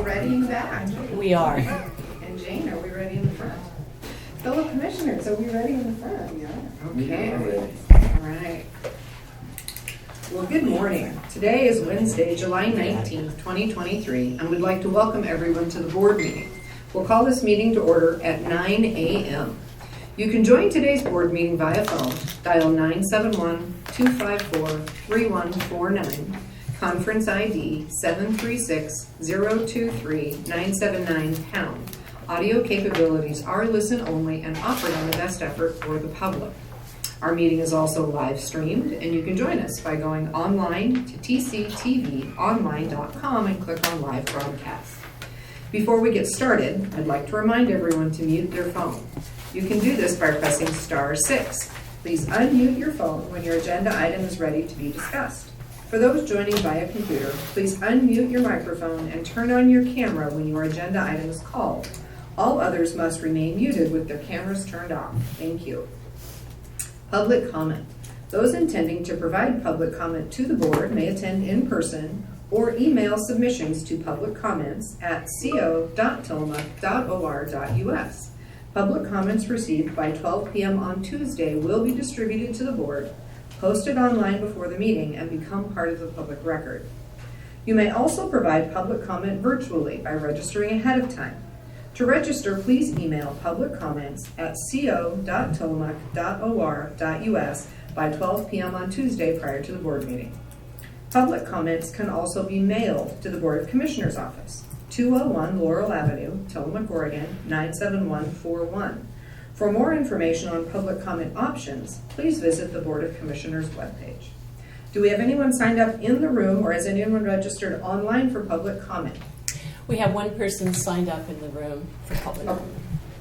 ready in the back? We are. And Jane, are we ready in the front? Fellow commissioners, are we ready in the front? Okay. All right. Well, good morning. Today is Wednesday, July 19th, 2023, and we'd like to welcome everyone to the board meeting. We'll call this meeting to order at 9 a.m. You can join today's board meeting via phone. Dial 971-254-3149. Conference ID 736-023-979#. Audio capabilities are listen only and offered on the best effort for the public. Our meeting is also live streamed, and you can join us by going online to tctvonline.com and click on live broadcast. Before we get started, I'd like to remind everyone to mute their phone. You can do this by pressing *6. Please unmute your phone when your agenda item is ready to be discussed. For those joining via computer, please unmute your microphone and turn on your camera when your agenda item is called. All others must remain muted with their cameras turned off. Thank you. Public comment. Those intending to provide public comment to the board may attend in person or email submissions to publiccomments@co.tillamook.or.us. Public comments received by 12 p.m. on Tuesday will be distributed to the board, posted online before the meeting, and become part of the public record. You may also provide public comment virtually by registering ahead of time. To register, please email publiccomments@co.tillamook.or.us by 12 p.m. on Tuesday prior to the board meeting. Public comments can also be mailed to the Board of Commissioners office, 201 Laurel Avenue, Tillamook, Oregon, 97141. For more information on public comment options, please visit the Board of Commissioners webpage. Do we have anyone signed up in the room, or has anyone registered online for public comment? We have one person signed up in the room for public. Oh,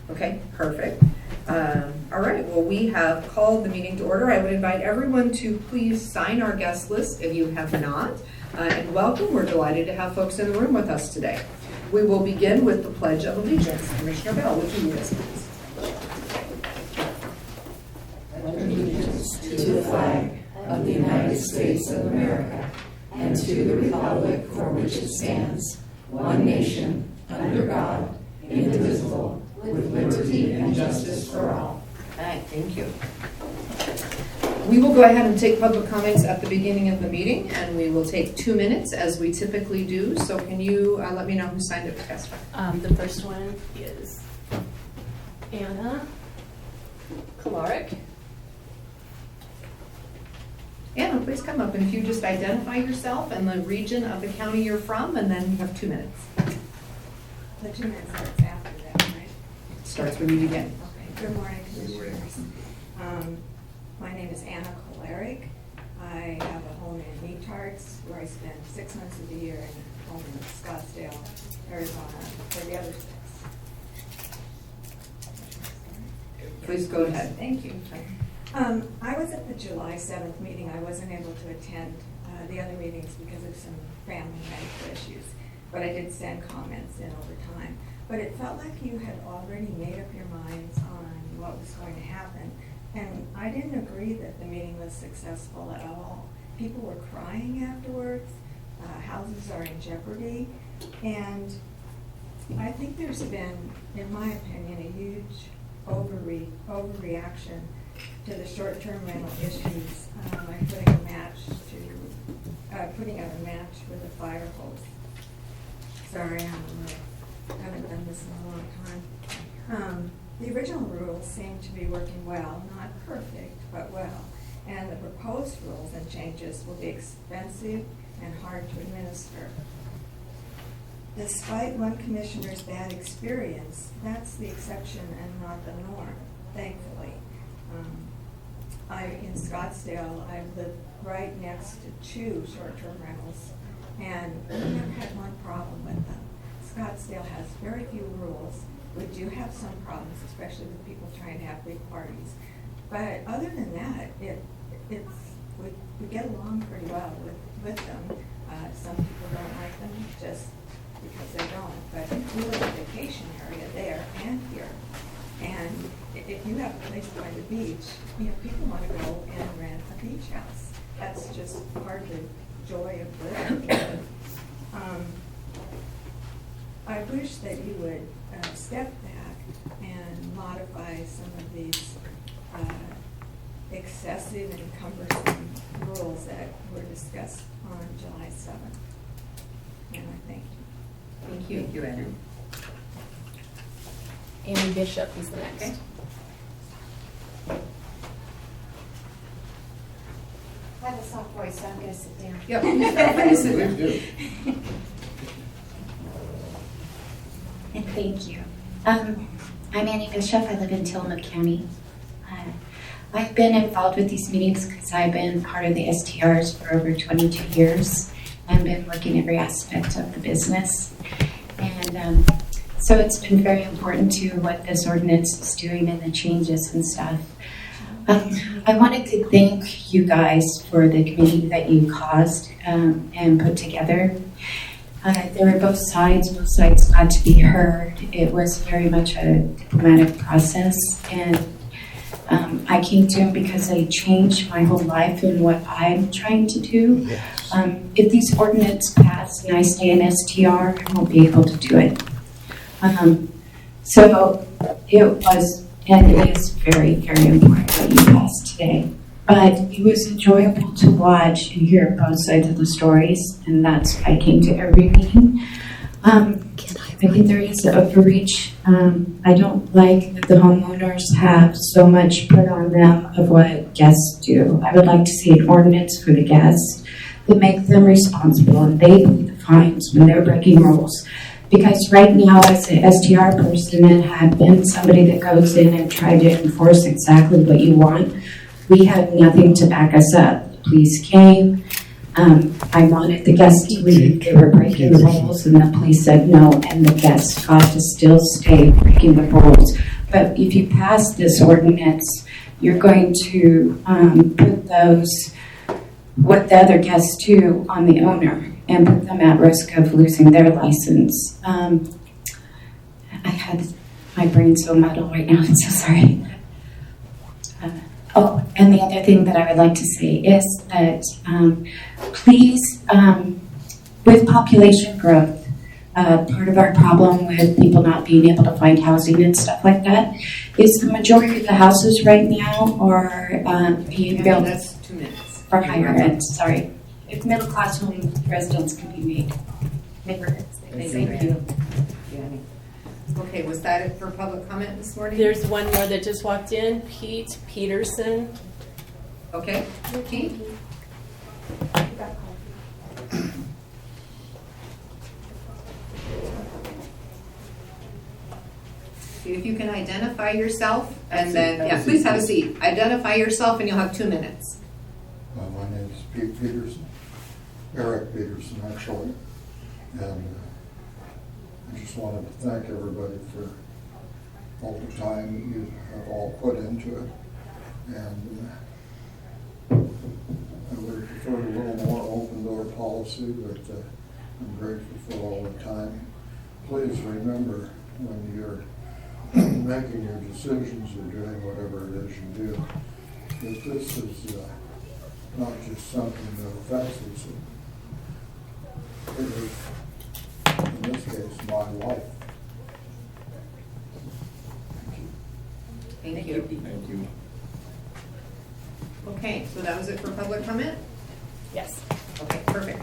okay, perfect. All right, well, we have called the meeting to order. I would invite everyone to please sign our guest list if you have not. And welcome, we're delighted to have folks in the room with us today. We will begin with the Pledge of Allegiance. Commissioner Bell, would you lead us, please? Allegiance to the flag of the United States of America and to the republic for which it stands, one nation, under God, indivisible, with liberty and justice for all. Okay, thank you. We will go ahead and take public comments at the beginning of the meeting, and we will take 2 minutes as we typically do. So can you let me know who signed up to testify? The first one is Anna Kolarik. Anna, please come up, and if you just identify yourself and the region of the county you're from, and then you have 2 minutes. The 2 minutes starts after that, right? Starts when you begin. Okay. Good morning, Commissioners. My name is Anna Kolarik. I have a home in Neatards, where I spend 6 months of the year, and a home in Scottsdale, Arizona, for the other 6. Please go ahead. Thank you. I was at the July 7th meeting. I wasn't able to attend the other meetings because of some family medical issues, but I did send comments in over time. But it felt like you had already made up your minds on what was going to happen, and I didn't agree that the meeting was successful at all. People were crying afterwards. Houses are in jeopardy, and I think there's been, in my opinion, a huge overreaction to the short-term rental issues, like putting out a match with a fire hose. Sorry, I haven't done this in a long time. The original rules seem to be working well, not perfect, but well. And the proposed rules and changes will be expensive and hard to administer. Despite one commissioner's bad experience, that's the exception and not the norm, thankfully. In Scottsdale, I live right next to 2 short-term rentals, and we never had one problem with them. Scottsdale has very few rules. We do have some problems, especially with people trying to have big parties. But other than that, we get along pretty well with them. Some people don't like them just because they don't. But we live in a vacation area there and here. And if you have a place by the beach, people want to go and rent a beach house. That's just part of the joy of living. I wish that you would step back and modify some of these excessive and cumbersome rules that were discussed on July 7th. And I thank you. Thank you. Thank you, Annie. Annie Bishop is the next. Okay. I have a soft voice, so I'm going to sit down. Yep. Please sit down. Please do. And thank you. I'm Annie Bishop. I live in Tillamook County. I've been involved with these meetings because I've been part of the STRs for over 22 years and been working every aspect of the business. And so it's been very important to what this ordinance is doing and the changes and stuff. I wanted to thank you guys for the committee that you caused and put together. There were both sides got to be heard. It was very much a diplomatic process, and I came to him because they changed my whole life and what I'm trying to do. If these ordinances pass and I stay in STR, I won't be able to do it. So it was, and it is very, very important that you passed today. But it was enjoyable to watch and hear both sides of the stories, and that's why I came to every meeting. I think there is overreach. I don't like that the homeowners have so much put on them of what guests do. I would like to see an ordinance for the guests that make them responsible and they pay the fines when they're breaking rules. Because right now, as an STR person and have been somebody that goes in and try to enforce exactly what you want, we have nothing to back us up. The police came. I wanted the guests to leave. They were breaking the rules, and the police said no, and the guests got to still stay breaking the rules. But if you pass this ordinance, you're going to put what the other guests do on the owner and put them at risk of losing their license. I had my brain so muddled right now. I'm so sorry. And the other thing that I would like to say is that please, with population growth, part of our problem with people not being able to find housing and stuff like that is the majority of the houses right now are being built That's 2 minutes. for higher end. Sorry, if middle class home residents can be made neighborhoods. Thank you. Okay, was that it for public comment this morning? There's one more that just walked in, Pete Peterson. Okay, Pete? If you can identify yourself and then, yeah, please have a seat. Identify yourself and you'll have 2 minutes. My name is Pete Peterson, Eric Peterson actually, and I just wanted to thank everybody for all the time that you have all put into it. And I would have preferred a little more open door policy, but I'm grateful for all the time. Please remember when you're making your decisions or doing whatever it is you do, that this is not just something that affects us. It is, in this case, my life. Thank you. Thank you. Okay, so that was it for public comment? Yes. Okay, perfect.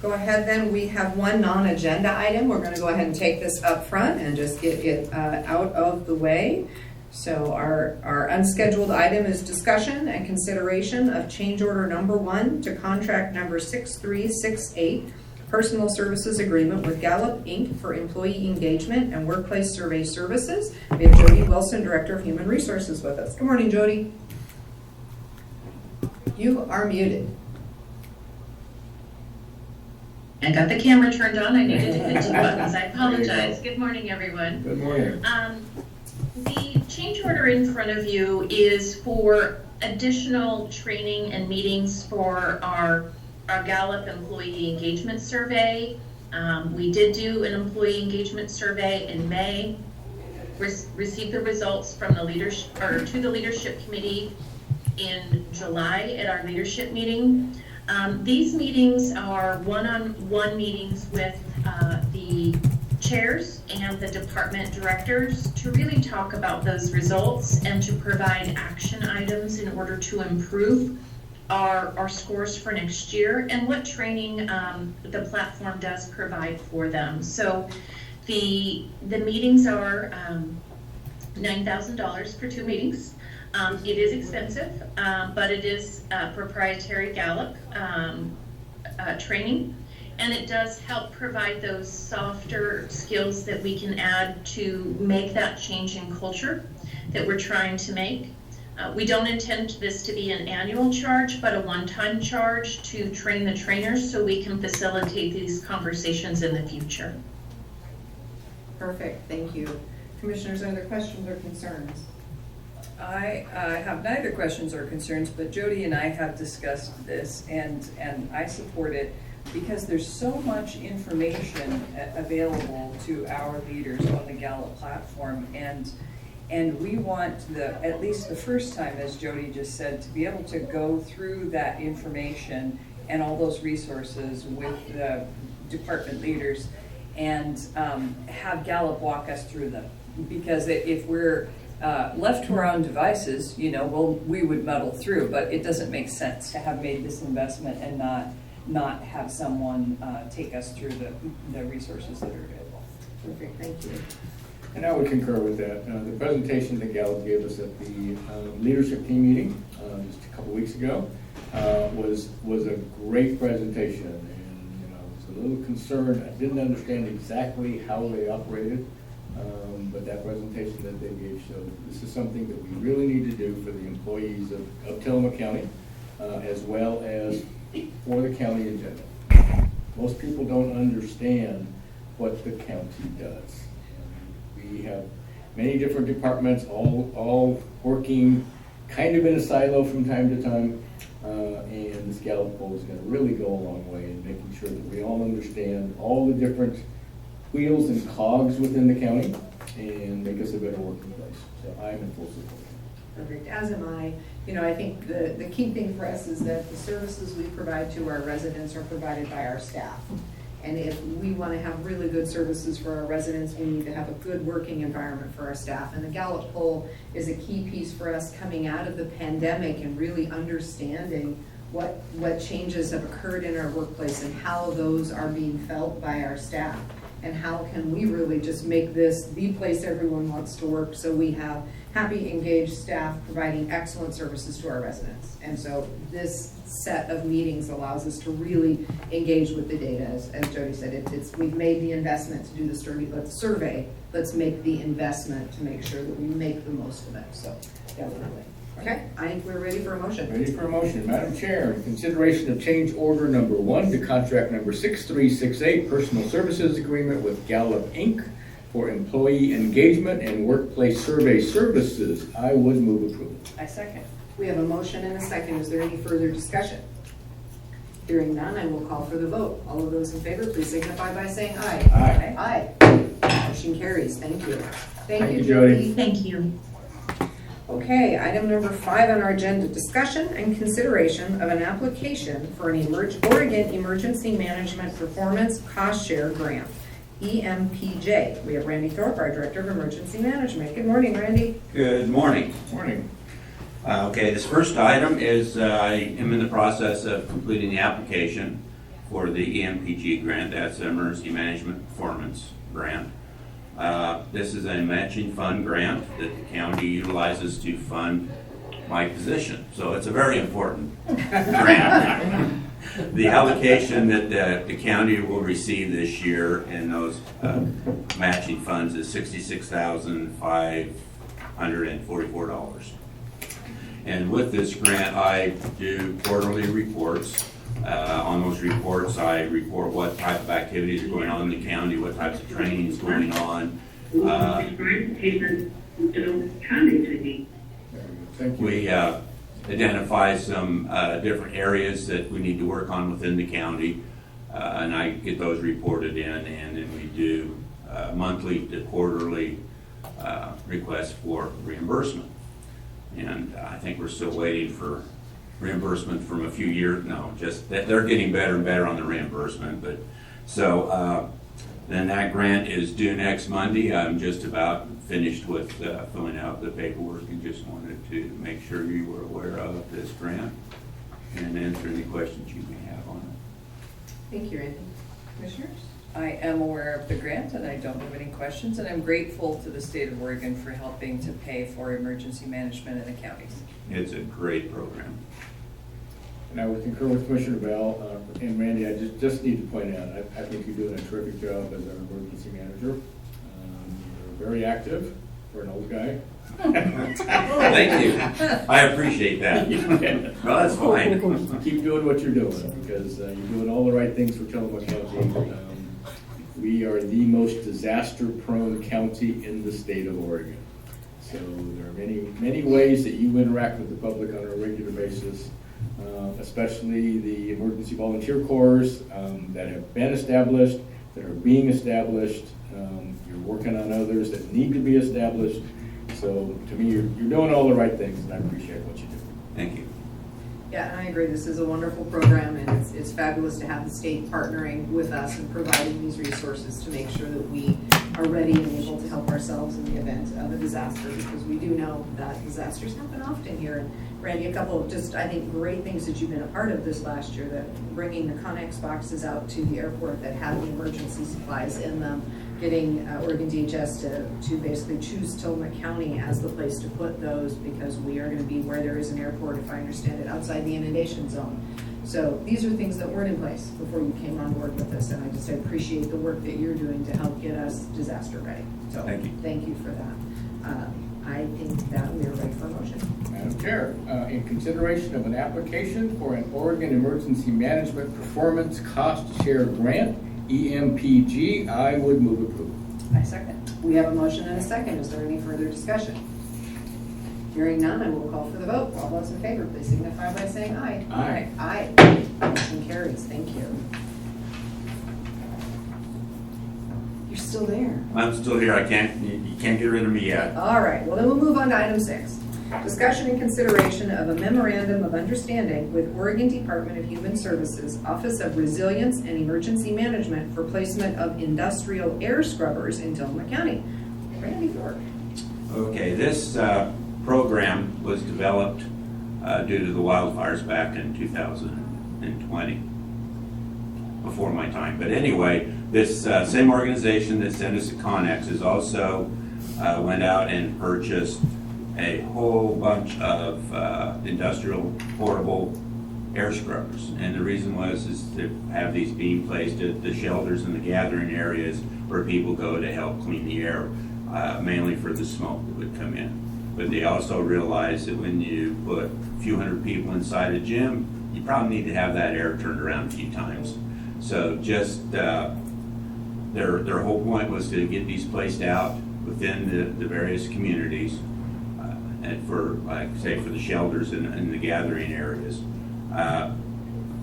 Go ahead then, we have one non-agenda item. We're going to go ahead and take this up front and just get it out of the way. So our unscheduled item is discussion and consideration of change order number 1 to contract number 6368, personal services agreement with Gallup Inc. for employee engagement and workplace survey services. We have Jody Wilson, Director of Human Resources with us. Good morning, Jody. You are muted. I got the camera turned on. I needed to hit 2 buttons. I apologize. Good morning, everyone. Good morning. The change order in front of you is for additional training and meetings for our Gallup Employee Engagement Survey. We did do an employee engagement survey in May. Received the results from the leadership or to the leadership committee in July at our leadership meeting. These meetings are one-on-one meetings with the chairs and the department directors to really talk about those results and to provide action items in order to improve our scores for next year and what training the platform does provide for them. So the meetings are $9,000 for 2 meetings. It is expensive, but it is proprietary Gallup training, and it does help provide those softer skills that we can add to make that change in culture that we're trying to make. We don't intend this to be an annual charge, but a one-time charge to train the trainers so we can facilitate these conversations in the future. Perfect, thank you. Commissioners, other questions or concerns? I have neither questions or concerns, but Jody and I have discussed this, and I support it because there's so much information available to our leaders on the Gallup platform, and we want at least the first time, as Jody just said, to be able to go through that information and all those resources with the department leaders and have Gallup walk us through them. Because if we're left to our own devices, we would muddle through, but it doesn't make sense to have made this investment and not have someone take us through the resources that are available. Perfect, thank you. And I would concur with that. The presentation that Gallup gave us at the leadership team meeting just a couple weeks ago was a great presentation. And I was a little concerned. I didn't understand exactly how they operated, but that presentation that they gave showed this is something that we really need to do for the employees of Tillamook County, as well as for the county in general. Most people don't understand what the county does. We have many different departments, all working kind of in a silo from time to time, and this Gallup poll is going to really go a long way in making sure that we all understand all the different wheels and cogs within the county and make us a better working place. So I'm in full support. Perfect, as am I. I think the key thing for us is that the services we provide to our residents are provided by our staff. And if we want to have really good services for our residents, we need to have a good working environment for our staff. And the Gallup poll is a key piece for us coming out of the pandemic and really understanding what changes have occurred in our workplace and how those are being felt by our staff. And how can we really just make this the place everyone wants to work so we have happy, engaged staff providing excellent services to our residents. And so this set of meetings allows us to really engage with the data. As Jody said, we've made the investment to do the survey. Let's make the investment to make sure that we make the most of it. So definitely. Okay, I think we're ready for a motion. Ready for a motion. Madam Chair, in consideration of change order number 1 to contract number 6368, personal services agreement with Gallup Inc. for employee engagement and workplace survey services, I would move approval. I second. We have a motion and a second. Is there any further discussion? Hearing none, I will call for the vote. All of those in favor, please signify by saying aye. Aye. Aye. Motion carries. Thank you. Thank you, Jody. Thank you. Okay, item number 5 on our agenda, discussion and consideration of an application for an Oregon Emergency Management Performance Cost Share Grant, EMPJ. We have Randy Thorpe, our Director of Emergency Management. Good morning, Randy. Good morning. Morning. Okay, this first item is I am in the process of completing the application for the EMPG grant. That's an Emergency Management Performance Grant. This is a matching fund grant that the county utilizes to fund my position. So it's a very important grant. The allocation that the county will receive this year in those matching funds is $66,544. And with this grant, I do quarterly reports. On those reports, I report what type of activities are going on in the county, what types of training is going on. Thank you. We identify some different areas that we need to work on within the county, and I get those reported in, and then we do monthly to quarterly requests for reimbursement. And I think we're still waiting for reimbursement from a few years. No, just that they're getting better and better on the reimbursement. But so Then that grant is due next Monday. I'm just about finished with filling out the paperwork and just wanted to make sure you were aware of this grant and answer any questions you may have on it. Thank you, Randy. Commissioners? I am aware of the grant and I don't have any questions, and I'm grateful to the state of Oregon for helping to pay for emergency management in the counties. It's a great program. And I would concur with Commissioner Bell, and Randy, I just need to point out, I think you're doing a terrific job as our emergency manager. You're very active for an old guy. Thank you. I appreciate that. Well, that's fine. Keep doing what you're doing, because you're doing all the right things for Tillamook County. We are the most disaster-prone county in the state of Oregon. So there are many ways that you interact with the public on a regular basis, especially the emergency volunteer corps that have been established, that are being established. You're working on others that need to be established. So to me, you're doing all the right things, and I appreciate what you do. Thank you. Yeah, and I agree. This is a wonderful program, and it's fabulous to have the state partnering with us and providing these resources to make sure that we are ready and able to help ourselves in the event of a disaster, because we do know that disasters happen often here. And Randy, a couple of just, I think, great things that you've been a part of this last year, that bringing the Connex boxes out to the airport that have the emergency supplies in them, getting Oregon DHS to basically choose Tillamook County as the place to put those, because we are going to be where there is an airport, if I understand it, outside the inundation zone. So these are things that weren't in place before you came on board with this, and I appreciate the work that you're doing to help get us disaster ready. So thank you for that. I think that we are ready for a motion. Madam Chair, in consideration of an application for an Oregon Emergency Management Performance Cost Share Grant, EMPG, I would move approval. I second. We have a motion and a second. Is there any further discussion? Hearing none, I will call for the vote. All those in favor, please signify by saying aye. Aye. Aye. Motion carries. Thank you. You're still there. I'm still here. You can't get rid of me yet. All right. Well, then we'll move on to item 6. Discussion and consideration of a memorandum of understanding with Oregon Department of Human Services, Office of Resilience and Emergency Management for placement of industrial air scrubbers in Tillamook County. Randy York. Okay, this program was developed due to the wildfires back in 2020, before my time. But anyway, this same organization that sent us to Connex has also went out and purchased a whole bunch of industrial portable air scrubbers. And the reason is to have these being placed at the shelters and the gathering areas where people go to help clean the air, mainly for the smoke that would come in. But they also realize that when you put a few hundred people inside a gym, you probably need to have that air turned around a few times. So just their whole point was to get these placed out within the various communities, and for, like say, for the shelters and the gathering areas.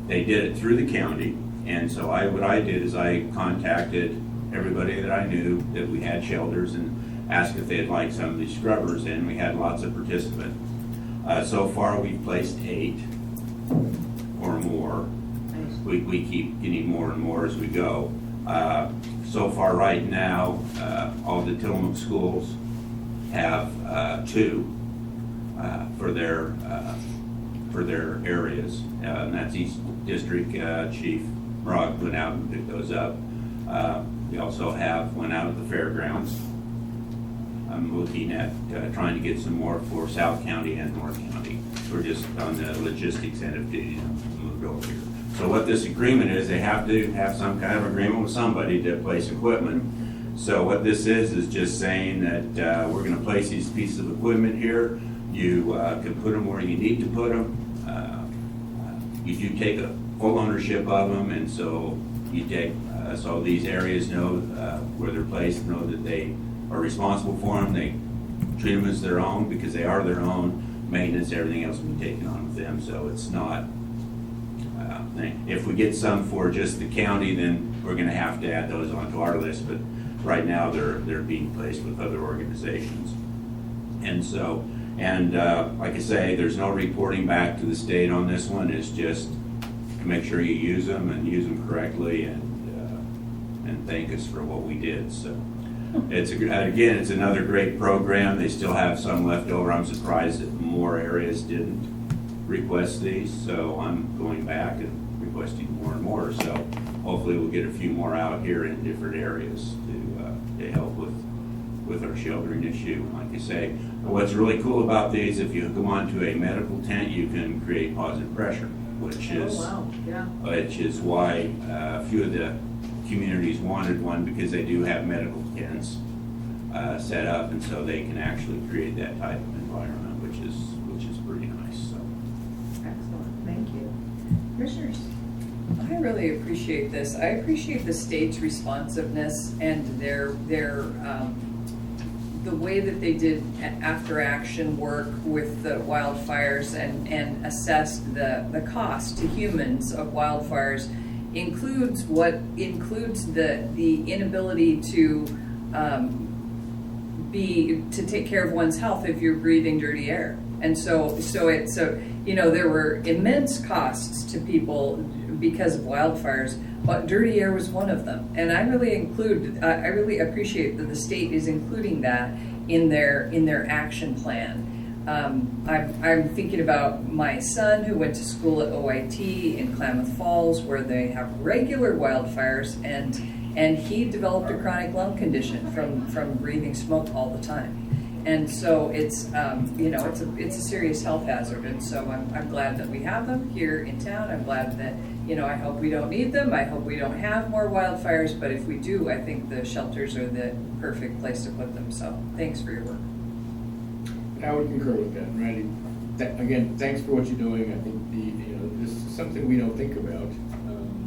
They did it through the county, and so what I did is I contacted everybody that I knew that we had shelters and asked if they'd like some of these scrubbers, and we had lots of participants. So far we've placed 8 or more. We keep getting more and more as we go. So far right now, all the Tillamook schools have 2 for their areas, and that's East District. Chief Mrog went out and picked those up. We also went out at the fairgrounds. I'm looking at trying to get some more for South County and North County. We're just on the logistics end of getting them moved over here. So what this agreement is, they have to have some kind of agreement with somebody to place equipment. So what this is just saying that we're going to place these pieces of equipment here. You can put them where you need to put them. You do take a full ownership of them, and so you take so these areas know where they're placed, know that they are responsible for them. They treat them as their own because they are their own. Maintenance, everything else will be taken on with them. So it's not. If we get some for just the county, then we're going to have to add those onto our list. But right now, they're being placed with other organizations, and so. And like I say, there's no reporting back to the state on this one. It's just to make sure you use them and use them correctly, and and thank us for what we did. So again, it's another great program. They still have some left over. I'm surprised that more areas didn't request these, so I'm going back and requesting more and more. So hopefully we'll get a few more out here in different areas to help with our sheltering issue. Like you say, what's really cool about these, if you go onto a medical tent, you can create positive pressure, which is why a few of the communities wanted one, because they do have medical tents set up, and so they can actually create that type of environment, which is pretty nice. So. Excellent, thank you. Commissioners? I really appreciate this. I appreciate the state's responsiveness and the way that they did after action work with the wildfires and assessed the cost to humans of wildfires includes the inability to take care of one's health if you're breathing dirty air. And so there were immense costs to people because of wildfires, but dirty air was one of them. And I really appreciate that the state is including that in their action plan. I'm thinking about my son who went to school at OIT in Klamath Falls, where they have regular wildfires, and he developed a chronic lung condition from breathing smoke all the time. And so it's a serious health hazard. And so I'm glad that we have them here in town. I'm glad that, I hope we don't need them. I hope we don't have more wildfires. But if we do, I think the shelters are the perfect place to put them. So thanks for your work. I would concur with that, Randy. Again, thanks for what you're doing. I think this is something we don't think about,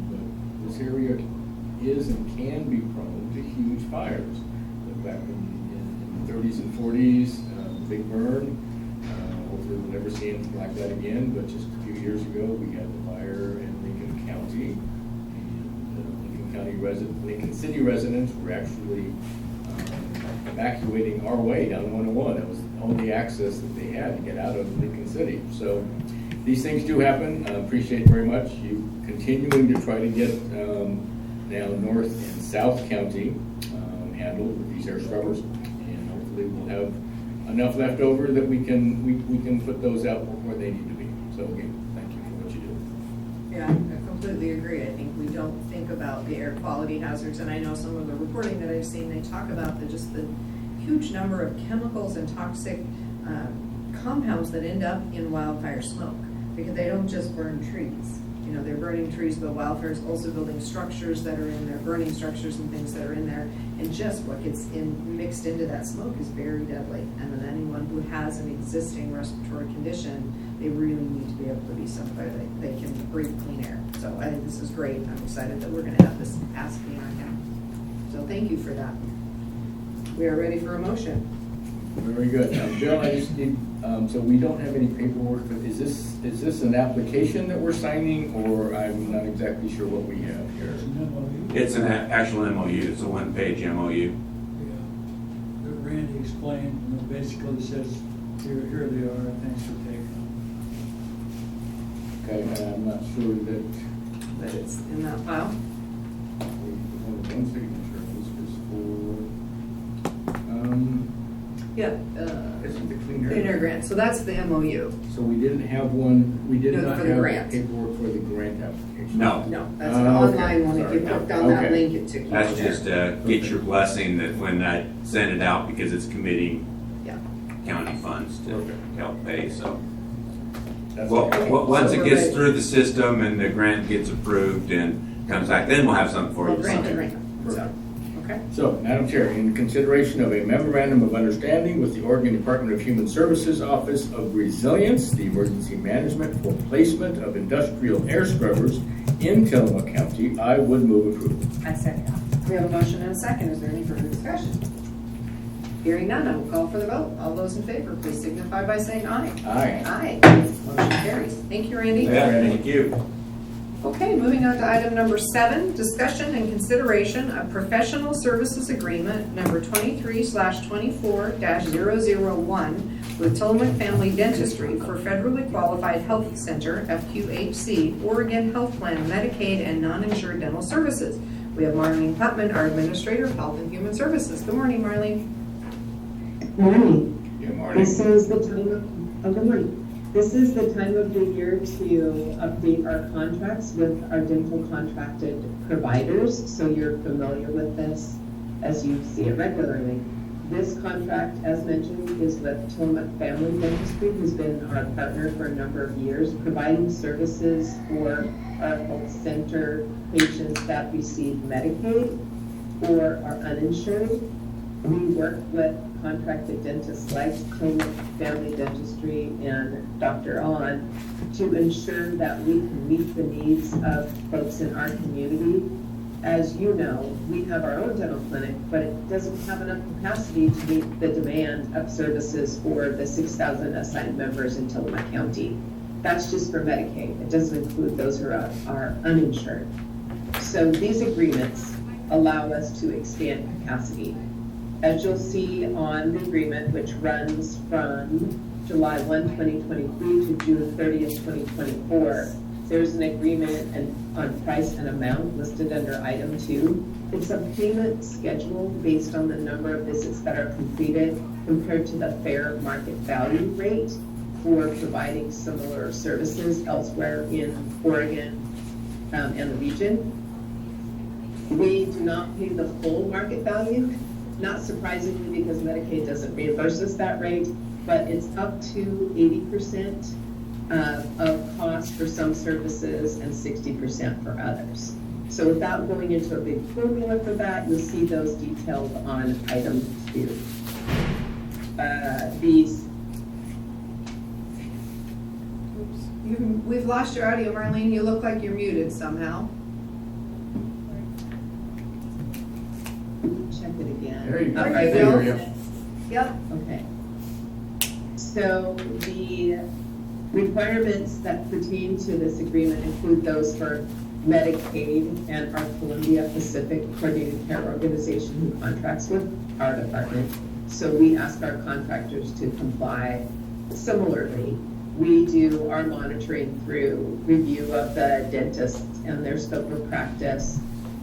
but this area is and can be prone to huge fires. Back in the 30s and 40s, Big Burn. Hopefully we'll never see anything like that again. But just a few years ago, we had the fire in Lincoln County, and Lincoln City residents were actually evacuating our way down 101. That was the only access that they had to get out of Lincoln City. So these things do happen. I appreciate very much you continuing to try to get now North and South County handled with these air scrubbers, and hopefully we'll have enough left over that we can put those out where they need to be. So again, thank you for what you do. Yeah, I completely agree. I think we don't think about the air quality hazards, and I know some of the reporting that I've seen, they talk about the huge number of chemicals and toxic compounds that end up in wildfire smoke, because they don't just burn trees. They're burning trees, but wildfires also building structures that are in there, burning structures and things that are in there, and just what gets mixed into that smoke is very deadly. And then anyone who has an existing respiratory condition, they really need to be able to be somewhere that they can breathe clean air. So I think this is great. I'm excited that we're going to have this passed in our county. So thank you for that. We are ready for a motion. Very good. Now, Bill, I just need, so we don't have any paperwork. Is this an application that we're signing, or I'm not exactly sure what we have here? It's an actual MOU. It's a one-page MOU. Yeah. Randy explained, basically says, here they are, thanks for taking them. Okay, I'm not sure that But it's in that file. we have one signature. This is for, Yeah. this is the clean Clean air. Air Grant. So that's the MOU. So we didn't have one, we did No, not for the have grant. paperwork for the grant application. No, No, that's an Oh, okay. online one. If you Sorry. clicked on that Okay. link, it took you. that's there. just get your blessing that when I send it out, because it's committing Yeah. county funds to help pay. So That's well, okay. once So it we're gets ready. through the system and the grant gets approved and comes back, then we'll have something for Well, you. grant to to grant. So, Perfect. okay. So, Madam Chair, in consideration of a memorandum of understanding with the Oregon Department of Human Services Office of Resilience, the emergency management for placement of industrial air scrubbers in Tillamook County, I would move approval. I second. We have a motion and a second. Is there any further discussion? Hearing none, I will call for the vote. All those in favor, please signify by saying aye. Aye. Aye. Motion carries. Thank you, Randy. Yeah, thank you. Okay, moving on to item number 7, discussion and consideration of professional services agreement number 23/24-001 with Tillamook Family Dentistry for Federally Qualified Health Center, FQHC, Oregon Health Plan, Medicaid, and non-insured dental services. We have Marlene Putman, our Administrator of Health and Human Services. Good morning, Marlene. Morning. Good morning. This is the time of, good morning. This is the time of the year to update our contracts with our dental contracted providers, so you're familiar with this as you see it regularly. This contract, as mentioned, is with Tillamook Family Dentistry, who's been our partner for a number of years, providing services for our health center patients that receive Medicaid or are uninsured. We work with contracted dentists like Tillamook Family Dentistry and Dr. On to ensure that we can meet the needs of folks in our community. As you know, we have our own dental clinic, but it doesn't have enough capacity to meet the demand of services for the 6,000 assigned members in Tillamook County. That's just for Medicaid. It doesn't include those who are uninsured. So these agreements allow us to expand capacity. As you'll see on the agreement, which runs from July 1, 2023 to June 30th, 2024, there's an agreement on price and amount listed under item 2. It's a payment schedule based on the number of visits that are completed compared to the fair market value rate for providing similar services elsewhere in Oregon and the region. We do not pay the full market value, not surprisingly because Medicaid doesn't reimburse us that rate, but it's up to 80% of cost for some services and 60% for others. So without going into a big formula for that, you'll see those detailed on item 2. We've lost your audio, Marlene. You look like you're muted somehow. Check it again. There you go. There I you can go. hear you. Yep. Okay. So the requirements that pertain to this agreement include those for Medicaid and our Columbia Pacific Coordinated Care Organization who contracts with our department. So we ask our contractors to comply similarly. We do our monitoring through review of the dentist and their scope of practice,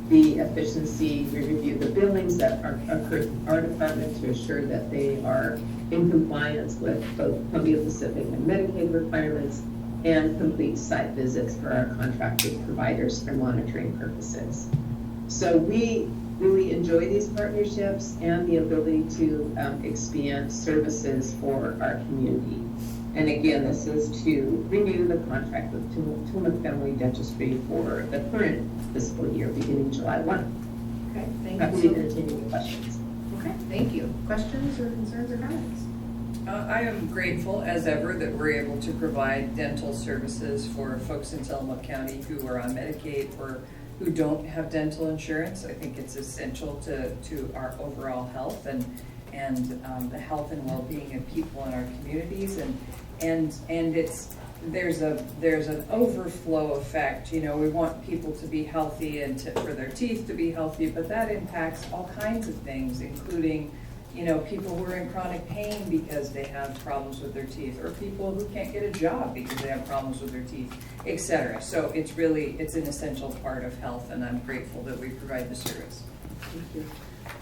the efficiency, we review the billings that occur in our department to assure that they are in compliance with both Columbia Pacific and Medicaid requirements, and complete site visits for our contracted providers for monitoring purposes. So we really enjoy these partnerships and the ability to expand services for our community. And again, this is to renew the contract with Tillamook Family Dentistry for the current fiscal year beginning July 1. Okay, thank Happy to you. entertain any questions. Okay, thank you. Questions or concerns or comments? I am grateful as ever that we're able to provide dental services for folks in Tillamook County who are on Medicaid or who don't have dental insurance. I think it's essential to our overall health and the health and well-being of people in our communities, and there's an overflow effect. You know, we want people to be healthy and for their teeth to be healthy, but that impacts all kinds of things, including, you know, people who are in chronic pain because they have problems with their teeth, or people who can't get a job because they have problems with their teeth, etc. So it's an essential part of health, and I'm grateful that we provide the service. Thank you.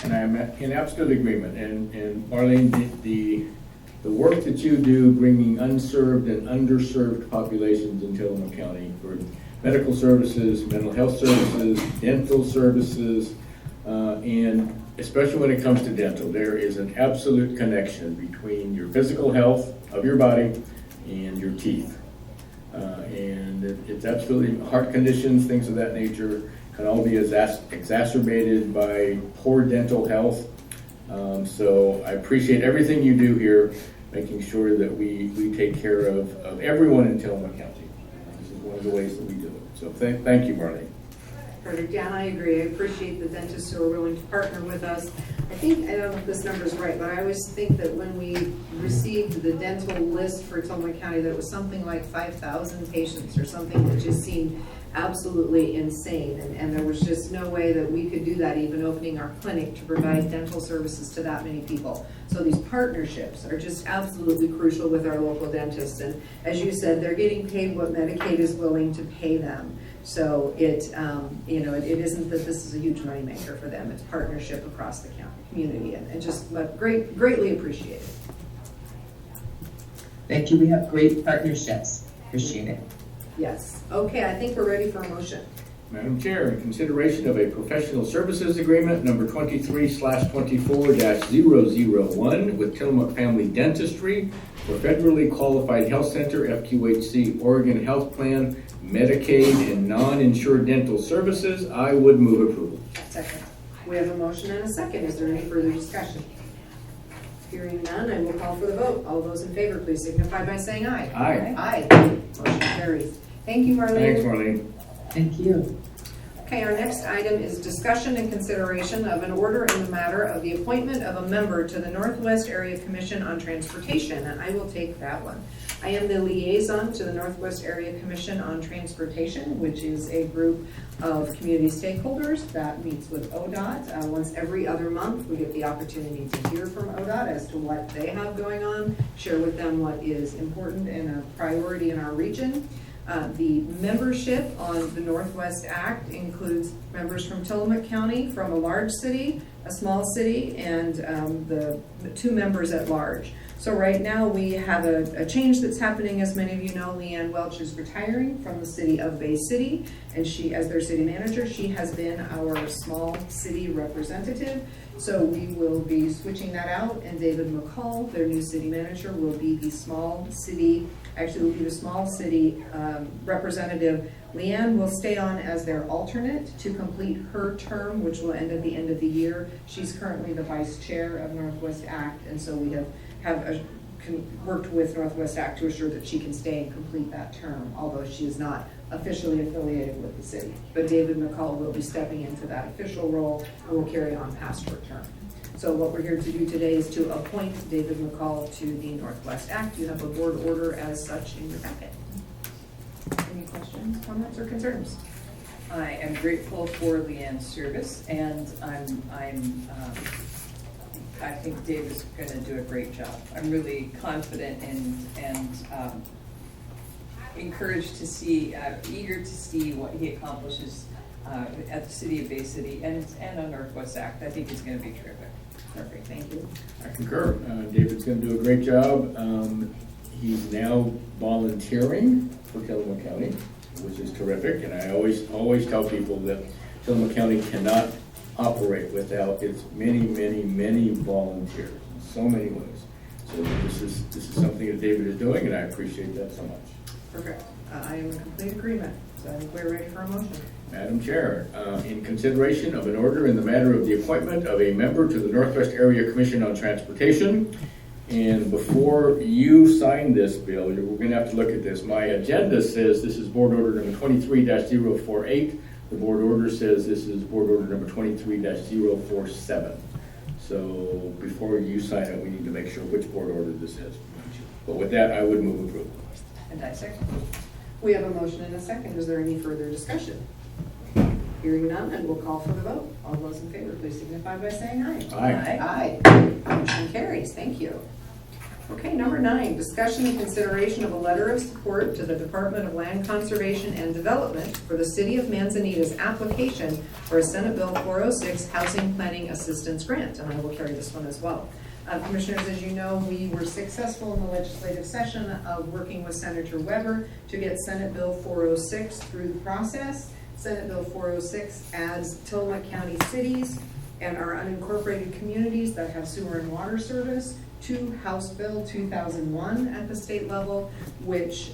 And I'm in absolute agreement. And Marlene, the work that you do bringing unserved and underserved populations in Tillamook County for medical services, mental health services, dental services, and especially when it comes to dental, there is an absolute connection between your physical health of your body and your teeth. And it's absolutely, heart conditions, things of that nature, can all be exacerbated by poor dental health. So I appreciate everything you do here, making sure that we take care of everyone in Tillamook County. This is one of the ways that we do it. So thank you, Marlene. Perfect. Yeah, and I agree. I appreciate the dentists who are willing to partner with us. I think, I don't know if this number's right, but I always think that when we received the dental list for Tillamook County, that it was something like 5,000 patients or something that just seemed absolutely insane. And there was just no way that we could do that, even opening our clinic to provide dental services to that many people. So these partnerships are just absolutely crucial with our local dentists. And as you said, they're getting paid what Medicaid is willing to pay them. So it isn't that this is a huge moneymaker for them. It's partnership across the community, and just greatly appreciated. Thank you. We have great partnerships. Appreciate it. Yes. Okay, I think we're ready for a motion. Madam Chair, in consideration of a professional services agreement number 23/24-001 with Tillamook Family Dentistry for Federally Qualified Health Center, FQHC, Oregon Health Plan, Medicaid, and non-insured dental services, I would move approval. Second. We have a motion and a second. Is there any further discussion? Hearing none, I will call for the vote. All those in favor, please signify by saying aye. Aye. Aye. Motion carries. Thank you, Marlene. Thanks, Marlene. Thank you. Okay, our next item is discussion and consideration of an order in the matter of the appointment of a member to the Northwest Area Commission on Transportation, and I will take that one. I am the liaison to the Northwest Area Commission on Transportation, which is a group of community stakeholders that meets with ODOT. Once every other month, we get the opportunity to hear from ODOT as to what they have going on, share with them what is important and a priority in our region. The membership on the Northwest Act includes members from Tillamook County, from a large city, a small city, and the 2 members at large. So right now we have a change that's happening. As many of you know, Leanne Welch is retiring from the city of Bay City, and she, as their city manager, she has been our small city representative. So we will be switching that out, and David McCall, their new city manager, will be the small city representative. Leanne will stay on as their alternate to complete her term, which will end at the end of the year. She's currently the vice chair of Northwest Act, and so we have worked with Northwest Act to assure that she can stay and complete that term, although she is not officially affiliated with the city. But David McCall will be stepping into that official role and will carry on past her term. So what we're here to do today is to appoint David McCall to the Northwest Act. You have a board order as such in your packet. Any questions, comments, or concerns? I am grateful for Leanne's service, and I think Dave is going to do a great job. I'm really confident and encouraged to see, eager to see what he accomplishes at the City of Bay City and on Northwest Act. I think he's going to be terrific. Perfect, thank you. I concur. David's going to do a great job. He's now volunteering for Tillamook County, which is terrific. And I always tell people that Tillamook County cannot operate without its many volunteers in so many ways. So this is something that David is doing, and I appreciate that so much. Perfect. I am in complete agreement. So I think we're ready for a motion. Madam Chair, in consideration of an order in the matter of the appointment of a member to the Northwest Area Commission on Transportation, and before you sign this bill, we're going to have to look at this. My agenda says this is board order number 23-048. The board order says this is board order number 23-047. So before you sign it, we need to make sure which board order this is. But with that, I would move approval. And I second. We have a motion and a second. Is there any further discussion? Hearing none, and we'll call for the vote. All those in favor, please signify by saying aye. Aye. Aye. Motion carries. Thank you. Okay, number 9, discussion and consideration of a letter of support to the Department of Land Conservation and Development for the City of Manzanita's application for a Senate Bill 406 Housing Planning Assistance Grant, and I will carry this one as well. Commissioners, as you know, we were successful in the legislative session of working with Senator Weber to get Senate Bill 406 through the process. Senate Bill 406 adds Tillamook County cities and our unincorporated communities that have sewer and water service to House Bill 2001 at the state level, which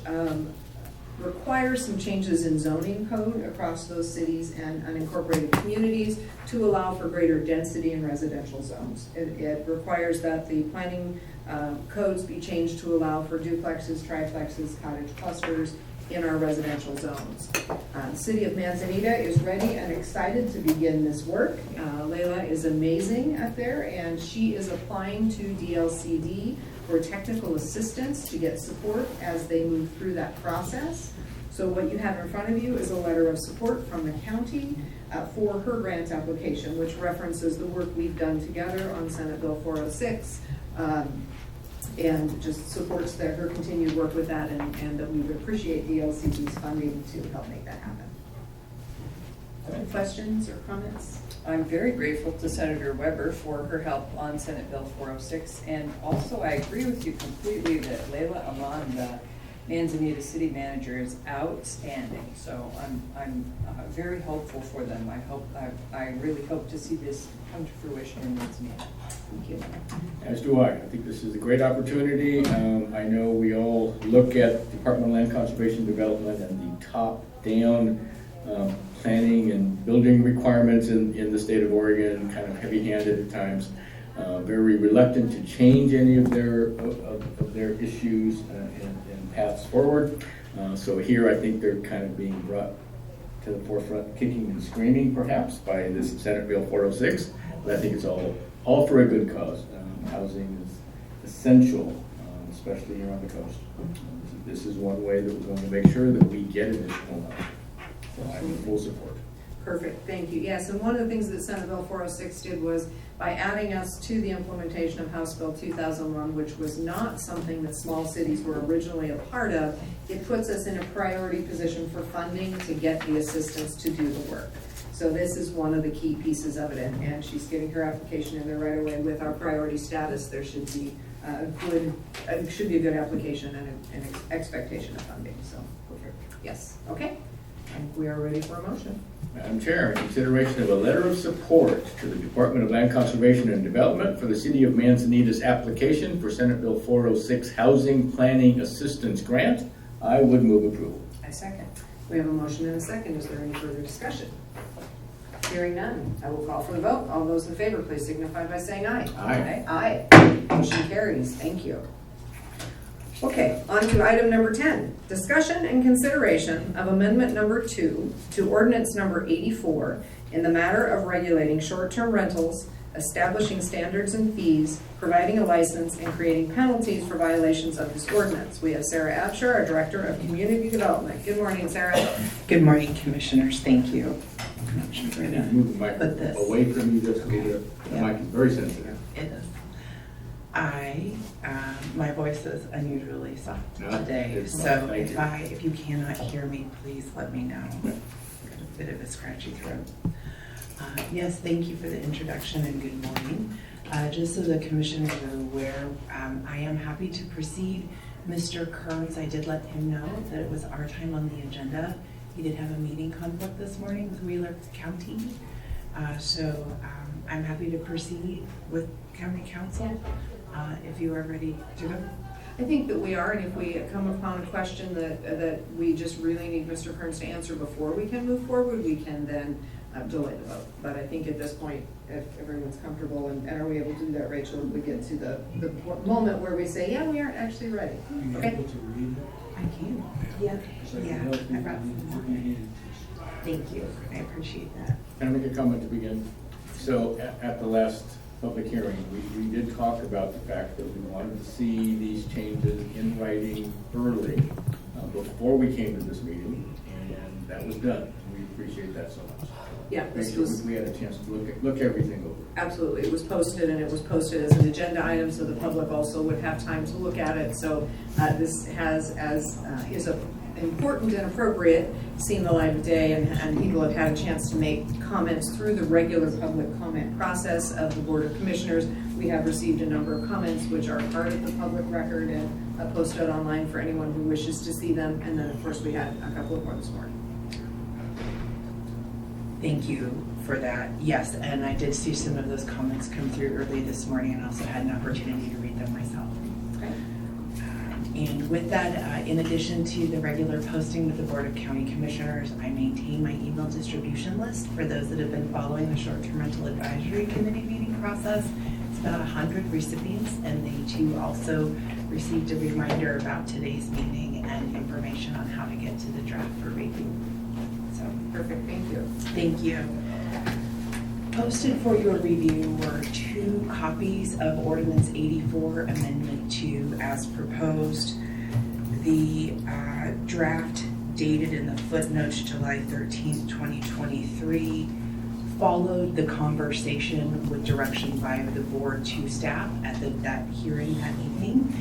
requires some changes in zoning code across those cities and unincorporated communities to allow for greater density in residential zones. It requires that the planning codes be changed to allow for duplexes, triplexes, cottage clusters in our residential zones. The City of Manzanita is ready and excited to begin this work. Layla is amazing out there, and she is applying to DLCD for technical assistance to get support as they move through that process. So what you have in front of you is a letter of support from the county for her grant application, which references the work we've done together on Senate Bill 406, and just supports her continued work with that, and that we would appreciate the LCD's funding to help make that happen. Any questions or comments? I'm very grateful to Senator Weber for her help on Senate Bill 406, and also I agree with you completely that Layla Aman, the Manzanita City Manager, is outstanding. So I'm very hopeful for them. I really hope to see this come to fruition in Manzanita. Thank you. As do I. I think this is a great opportunity. I know we all look at Department of Land Conservation Development and the top-down planning and building requirements in the state of Oregon, kind of heavy-handed at times, very reluctant to change any of their issues and paths forward. So here I think they're kind of being brought to the forefront, kicking and screaming perhaps by this Senate Bill 406, but I think it's all for a good cause. Housing is essential, especially here on the coast. This is one way that we're going to make sure that we get additional help. So I'm in full support. Perfect, thank you. Yes, and one of the things that Senate Bill 406 did was by adding us to the implementation of House Bill 2001, which was not something that small cities were originally a part of, it puts us in a priority position for funding to get the assistance to do the work. So this is one of the key pieces of it, and she's getting her application in there right away with our priority status. There should be a good application and an expectation of funding. So, perfect. Yes, okay. And we are ready for a motion. Madam Chair, in consideration of a letter of support to the Department of Land Conservation and Development for the City of Manzanita's application for Senate Bill 406 Housing Planning Assistance Grant, I would move approval. I second. We have a motion and a second. Is there any further discussion? Hearing none, I will call for the vote. All those in favor, please signify by saying aye. Aye. Aye. Motion carries. Thank you. Okay, on to item number 10. Discussion and consideration of amendment number 2 to ordinance number 84 in the matter of regulating short-term rentals, establishing standards and fees, providing a license, and creating penalties for violations of this ordinance. We have Sarah Absher, our Director of Community Development. Good morning, Sarah. Good morning, Commissioners. Thank you. I'm sure we're gonna Move the mic put this. away from you just a little bit. The mic is very sensitive. It is. My voice is unusually soft today, it's so fine. Thank you. if you cannot hear me, please let me know. I've got a bit of a scratchy throat. Yes, thank you for the introduction and good morning. Just so the commissioners are aware, I am happy to proceed. Mr. Kearns, I did let him know that it was our time on the agenda. He did have a meeting conflict this morning with Wheeler County. So I'm happy to proceed with County Council if you are ready to go. I think that we are, and if we come upon a question that we just really need Mr. Kearns to answer before we can move forward, we can then delay the vote. But I think at this point, if everyone's comfortable, and are we able to do that, Rachel, we get to the moment where we say, yeah, we aren't actually ready. Are you Okay. able to read it? I can. Yeah. Because I can Yeah. help you I brought if you some. need it. Thank you. I appreciate that. Can I make a comment to begin? So at the last public hearing, we did talk about the fact that we wanted to see these changes in writing early, before we came to this meeting, and that was done. We appreciate that so much. Yeah, Make this sure was we had a chance to look everything over. absolutely, it was posted, and it was posted as an agenda item, so the public also would have time to look at it. So this is important and appropriate, seen the light of day, and people have had a chance to make comments through the regular public comment process of the Board of Commissioners. We have received a number of comments which are part of the public record and posted online for anyone who wishes to see them. And then, of course, we had a couple of more this morning. Thank you for that. Yes, and I did see some of those comments come through early this morning and also had an opportunity to read them myself. Okay. And with that, in addition to the regular posting with the Board of County Commissioners, I maintain my email distribution list for those that have been following the Short-Term Rental Advisory Committee meeting process. It's about 100 recipients, and they too also received a reminder about today's meeting and information on how to get to the draft for review. So, Perfect, thank you. thank you. Posted for your review were 2 copies of Ordinance 84 Amendment 2 as proposed. The draft dated in the footnotes July 13th, 2023, followed the conversation with direction by the board to staff at that hearing that evening.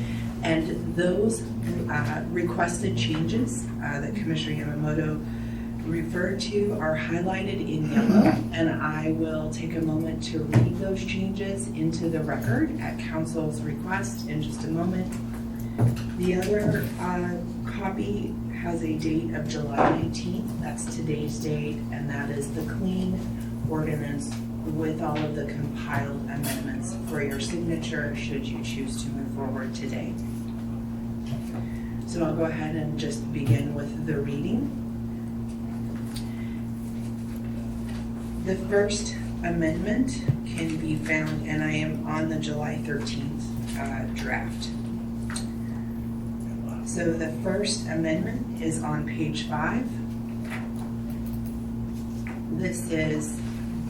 And those requested changes that Commissioner Yamamoto referred to are highlighted in yellow, and I will take a moment to read those changes into the record at council's request in just a moment. The other copy has a date of July 19th. That's today's date, and that is the clean ordinance with all of the compiled amendments for your signature should you choose to move forward today. So I'll go ahead and just begin with the reading. The first amendment can be found, and I am on the July 13th draft. So the first amendment is on page 5. This is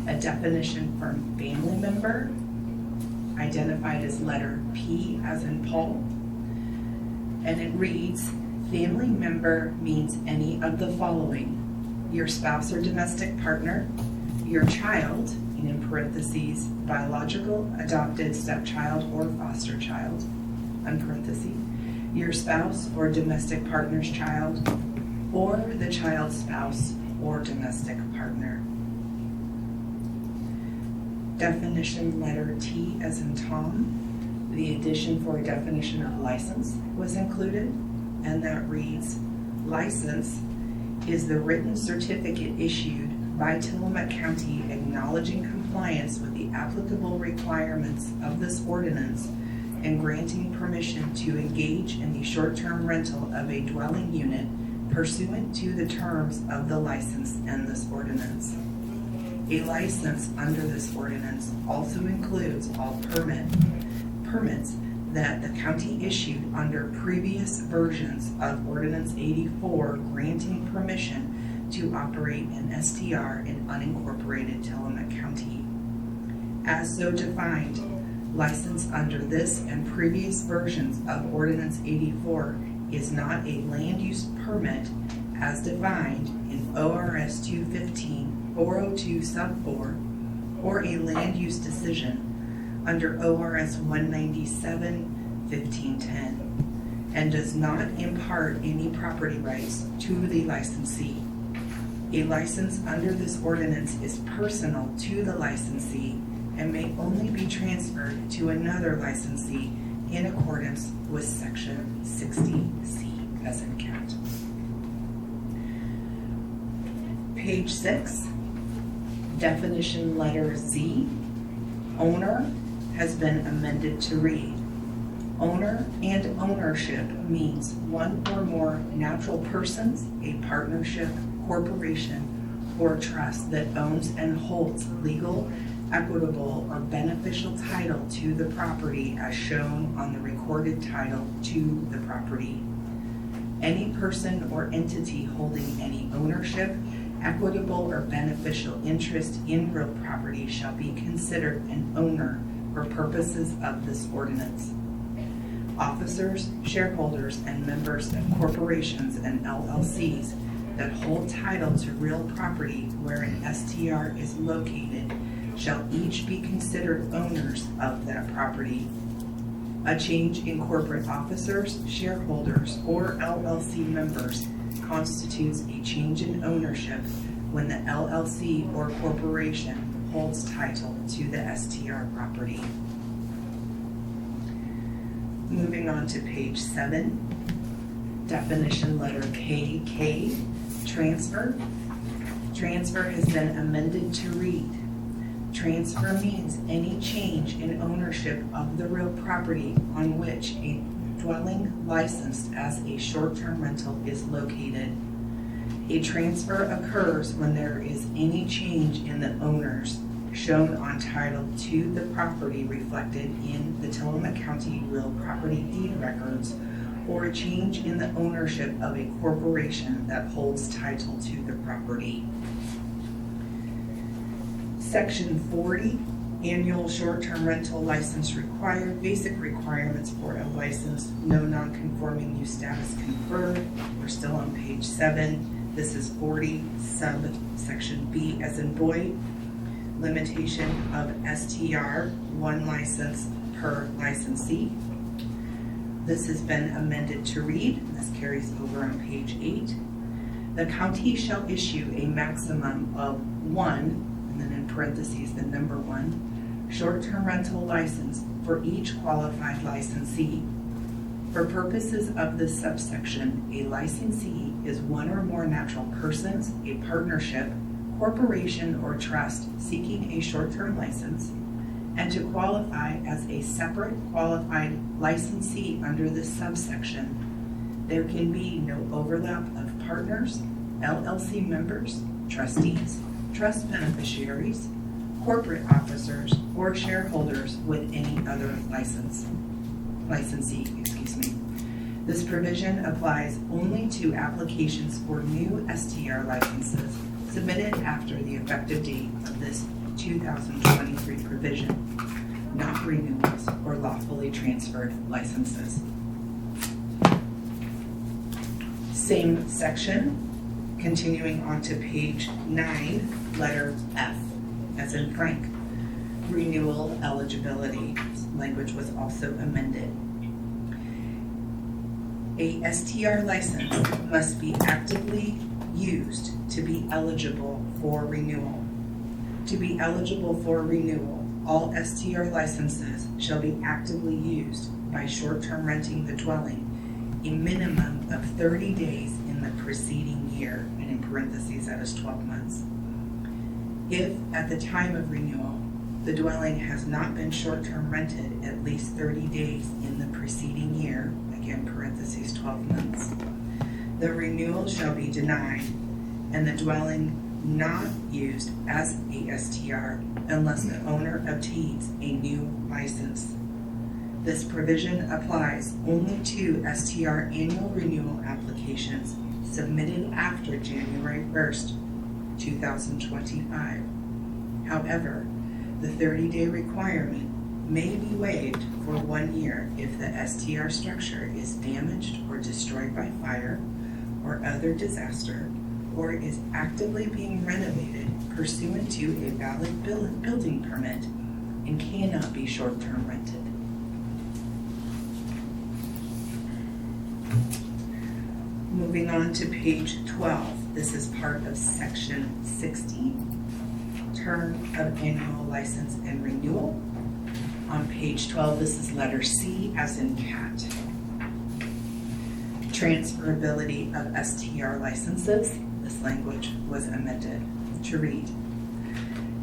a definition for family member, identified as letter P as in Paul. And it reads, family member means any of the following: your spouse or domestic partner, your child, and in parentheses, biological, adopted, stepchild, or foster child, in parentheses, your spouse or domestic partner's child, or the child's spouse or domestic partner. Definition letter T as in Tom. The addition for a definition of license was included, and that reads, license is the written certificate issued by Tillamook County acknowledging compliance with the applicable requirements of this ordinance and granting permission to engage in the short-term rental of a dwelling unit pursuant to the terms of the license and this ordinance. A license under this ordinance also includes all permits that the county issued under previous versions of Ordinance 84 granting permission to operate an STR in unincorporated Tillamook County. As so defined, license under this and previous versions of Ordinance 84 is not a land use permit as defined in ORS 215-402 sub 4 or a land use decision under ORS 197-1510 and does not impart any property rights to the licensee. A license under this ordinance is personal to the licensee and may only be transferred to another licensee in accordance with Section 60C as in cat. Page 6, definition letter Z. Owner has been amended to read, owner and ownership means one or more natural persons, a partnership, corporation, or trust that owns and holds legal, equitable, or beneficial title to the property as shown on the recorded title to the property. Any person or entity holding any ownership, equitable, or beneficial interest in real property shall be considered an owner for purposes of this ordinance. Officers, shareholders, and members of corporations and LLCs that hold title to real property where an STR is located shall each be considered owners of that property. A change in corporate officers, shareholders, or LLC members constitutes a change in ownership when the LLC or corporation holds title to the STR property. Moving on to page 7, definition letter KK, transfer. Transfer has been amended to read, transfer means any change in ownership of the real property on which a dwelling licensed as a short-term rental is located. A transfer occurs when there is any change in the owners shown on title to the property reflected in the Tillamook County real property deed records, or a change in the ownership of a corporation that holds title to the property. Section 40 Annual short-term rental license required, basic requirements for a license, no non-conforming use status conferred. We're still on page 7. This is 40 subsection B as in boy. Limitation of STR, 1 license per licensee. This has been amended to read, this carries over on page 8. The county shall issue a maximum of 1, and then in parentheses the number 1, short-term rental license for each qualified licensee. For purposes of this subsection, a licensee is one or more natural persons, a partnership, corporation, or trust seeking a short-term license, and to qualify as a separate qualified licensee under this subsection, there can be no overlap of partners, LLC members, trustees, trust beneficiaries, corporate officers, or shareholders with any other licensee. This provision applies only to applications for new STR licenses submitted after the effective date of this 2023 provision, not renewals or lawfully transferred licenses. Same section, continuing on to page 9, letter F, as in Frank. Renewal eligibility. Language was also amended. A STR license must be actively used to be eligible for renewal. To be eligible for renewal, all STR licenses shall be actively used by short-term renting the dwelling a minimum of 30 days in the preceding year, and in parentheses that is 12 months. If at the time of renewal, the dwelling has not been short-term rented at least 30 days in the preceding year, again parentheses 12 months, the renewal shall be denied and the dwelling not used as a STR unless the owner obtains a new license. This provision applies only to STR annual renewal applications submitted after January 1st, 2025. However, the 30-day requirement may be waived for 1 year if the STR structure is damaged or destroyed by fire or other disaster, or is actively being renovated pursuant to a valid building permit and cannot be short-term rented. Moving on to page 12, this is part of section 16, term of annual license and renewal. On page 12, this is letter C as in cat. Transferability of STR licenses. This language was amended to read.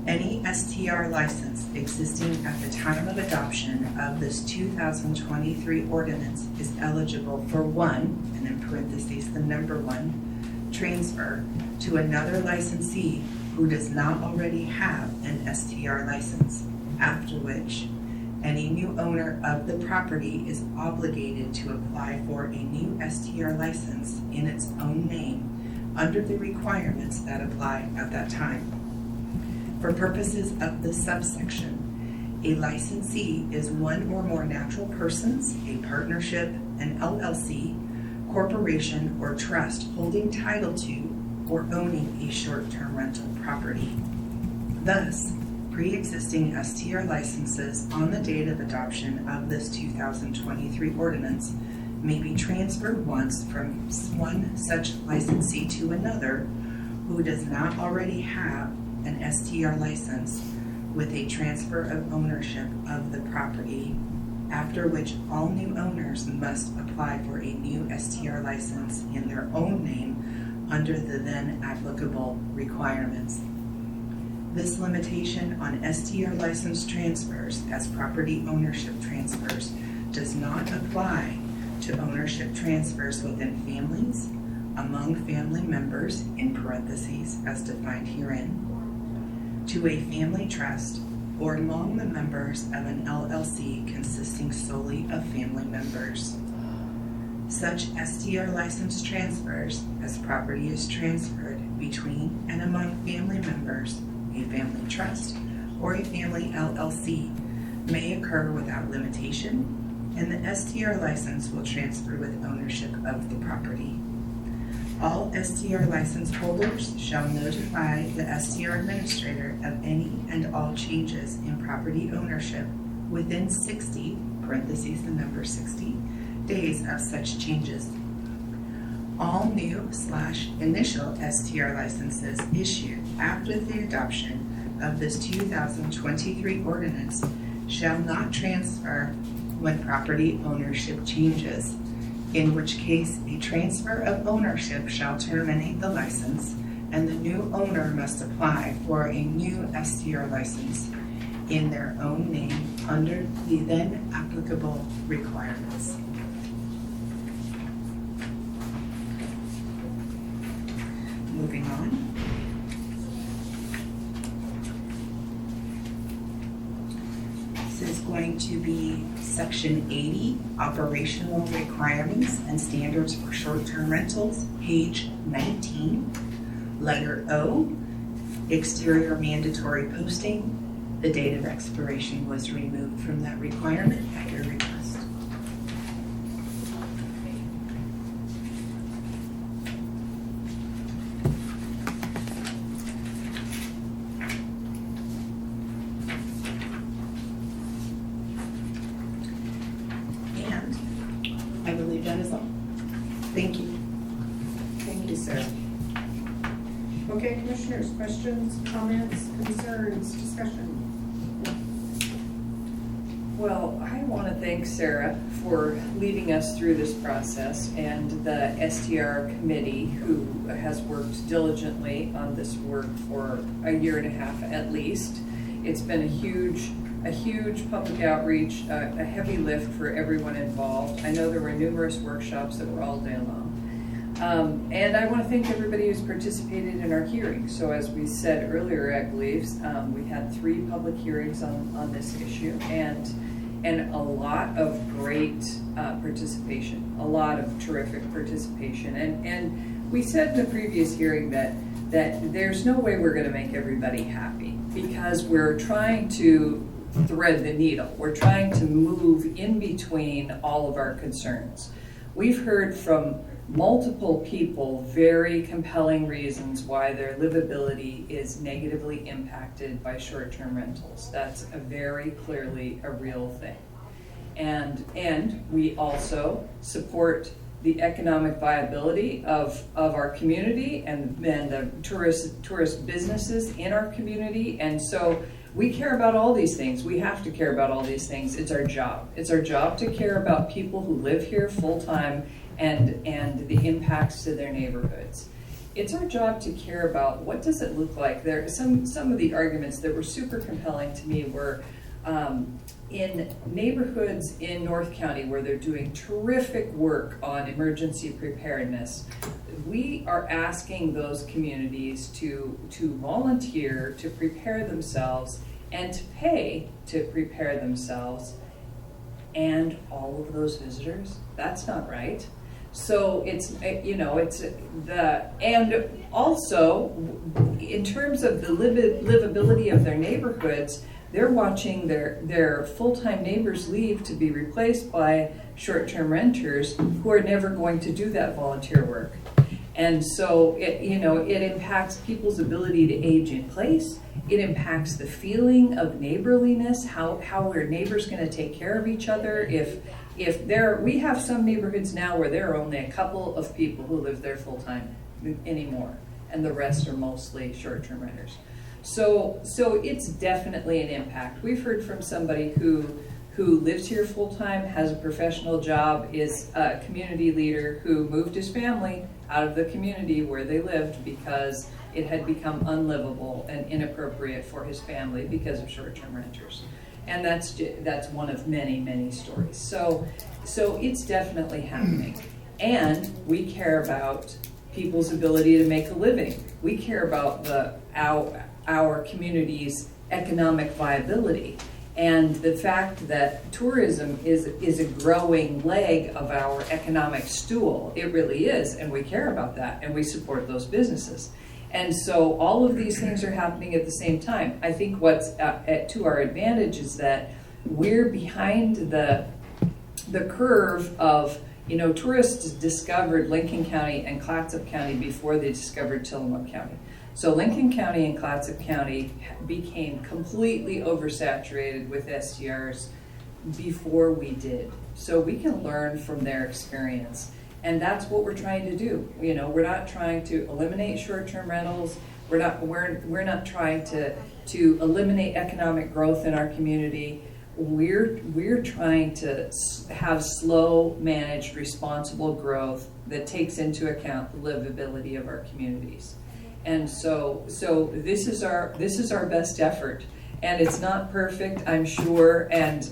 Any STR license existing at the time of adoption of this 2023 ordinance is eligible for 1, and in parentheses the number 1, transfer to another licensee who does not already have an STR license, after which any new owner of the property is obligated to apply for a new STR license in its own name under the requirements that apply at that time. For purposes of this subsection, a licensee is one or more natural persons, a partnership, an LLC, corporation, or trust holding title to or owning a short-term rental property. Thus, pre-existing STR licenses on the date of adoption of this 2023 ordinance may be transferred once from one such licensee to another who does not already have an STR license with a transfer of ownership of the property, after which all new owners must apply for a new STR license in their own name under the then applicable requirements. This limitation on STR license transfers as property ownership transfers does not apply to ownership transfers within families, among family members, in parentheses as defined herein, to a family trust, or among the members of an LLC consisting solely of family members. Such STR license transfers, as property is transferred between and among family members, a family trust, or a family LLC may occur without limitation, and the STR license will transfer with ownership of the property. All STR license holders shall notify the STR administrator of any and all changes in property ownership within 60, parentheses the number 60, days of such changes. All new/initial STR licenses issued after the adoption of this 2023 ordinance shall not transfer when property ownership changes, in which case a transfer of ownership shall terminate the license and the new owner must apply for a new STR license in their own name under the then applicable requirements. Moving on. This is going to be Section 80, Operational Requirements and Standards for Short-Term Rentals, page 19. Letter O, Exterior Mandatory Posting. The date of expiration was removed from that requirement at your request. And I believe that is all. Thank you. Thank you, Sarah. Okay, commissioners, questions, comments, concerns, discussion? Well, I want to thank Sarah for leading us through this process and the STR committee who has worked diligently on this work for a year and a half at least. It's been a huge public outreach, a heavy lift for everyone involved. I know there were numerous workshops that were all day long. And I want to thank everybody who's participated in our hearings. So as we said earlier, I believe, we had 3 public hearings on this issue and a lot of great participation, a lot of terrific participation. And we said in the previous hearing that there's no way we're going to make everybody happy because we're trying to thread the needle. We're trying to move in between all of our concerns. We've heard from multiple people very compelling reasons why their livability is negatively impacted by short-term rentals. That's very clearly a real thing. And we also support the economic viability of our community and the tourist businesses in our community. And so we care about all these things. We have to care about all these things. It's our job. It's our job to care about people who live here full-time and the impacts to their neighborhoods. It's our job to care about what does it look like. There some of the arguments that were super compelling to me were in neighborhoods in North County where they're doing terrific work on emergency preparedness. We are asking those communities to volunteer to prepare themselves and to pay to prepare themselves, and all of those visitors. That's not right. So it's, and also in terms of the livability of their neighborhoods, they're watching their full-time neighbors leave to be replaced by short-term renters who are never going to do that volunteer work. And so it impacts people's ability to age in place. It impacts the feeling of neighborliness, how are neighbors going to take care of each other we have some neighborhoods now where there are only a couple of people who live there full time anymore, and the rest are mostly short-term renters. So it's definitely an impact. We've heard from somebody who lives here full time, has a professional job, is a community leader who moved his family out of the community where they lived because it had become unlivable and inappropriate for his family because of short-term renters. And that's one of many, many stories. So it's definitely happening. And we care about people's ability to make a living. We care about our community's economic viability. And the fact that tourism is a growing leg of our economic stool, it really is, and we care about that, and we support those businesses. And so all of these things are happening at the same time. I think what's to our advantage is that we're behind the curve of, tourists discovered Lincoln County and Clatsop County before they discovered Tillamook County. So Lincoln County and Clatsop County became completely oversaturated with STRs before we did. So we can learn from their experience. And that's what we're trying to do. We're not trying to eliminate short-term rentals. We're not trying to eliminate economic growth in our community. We're trying to have slow, managed, responsible growth that takes into account the livability of our communities. And so this is our best effort. And it's not perfect, I'm sure, and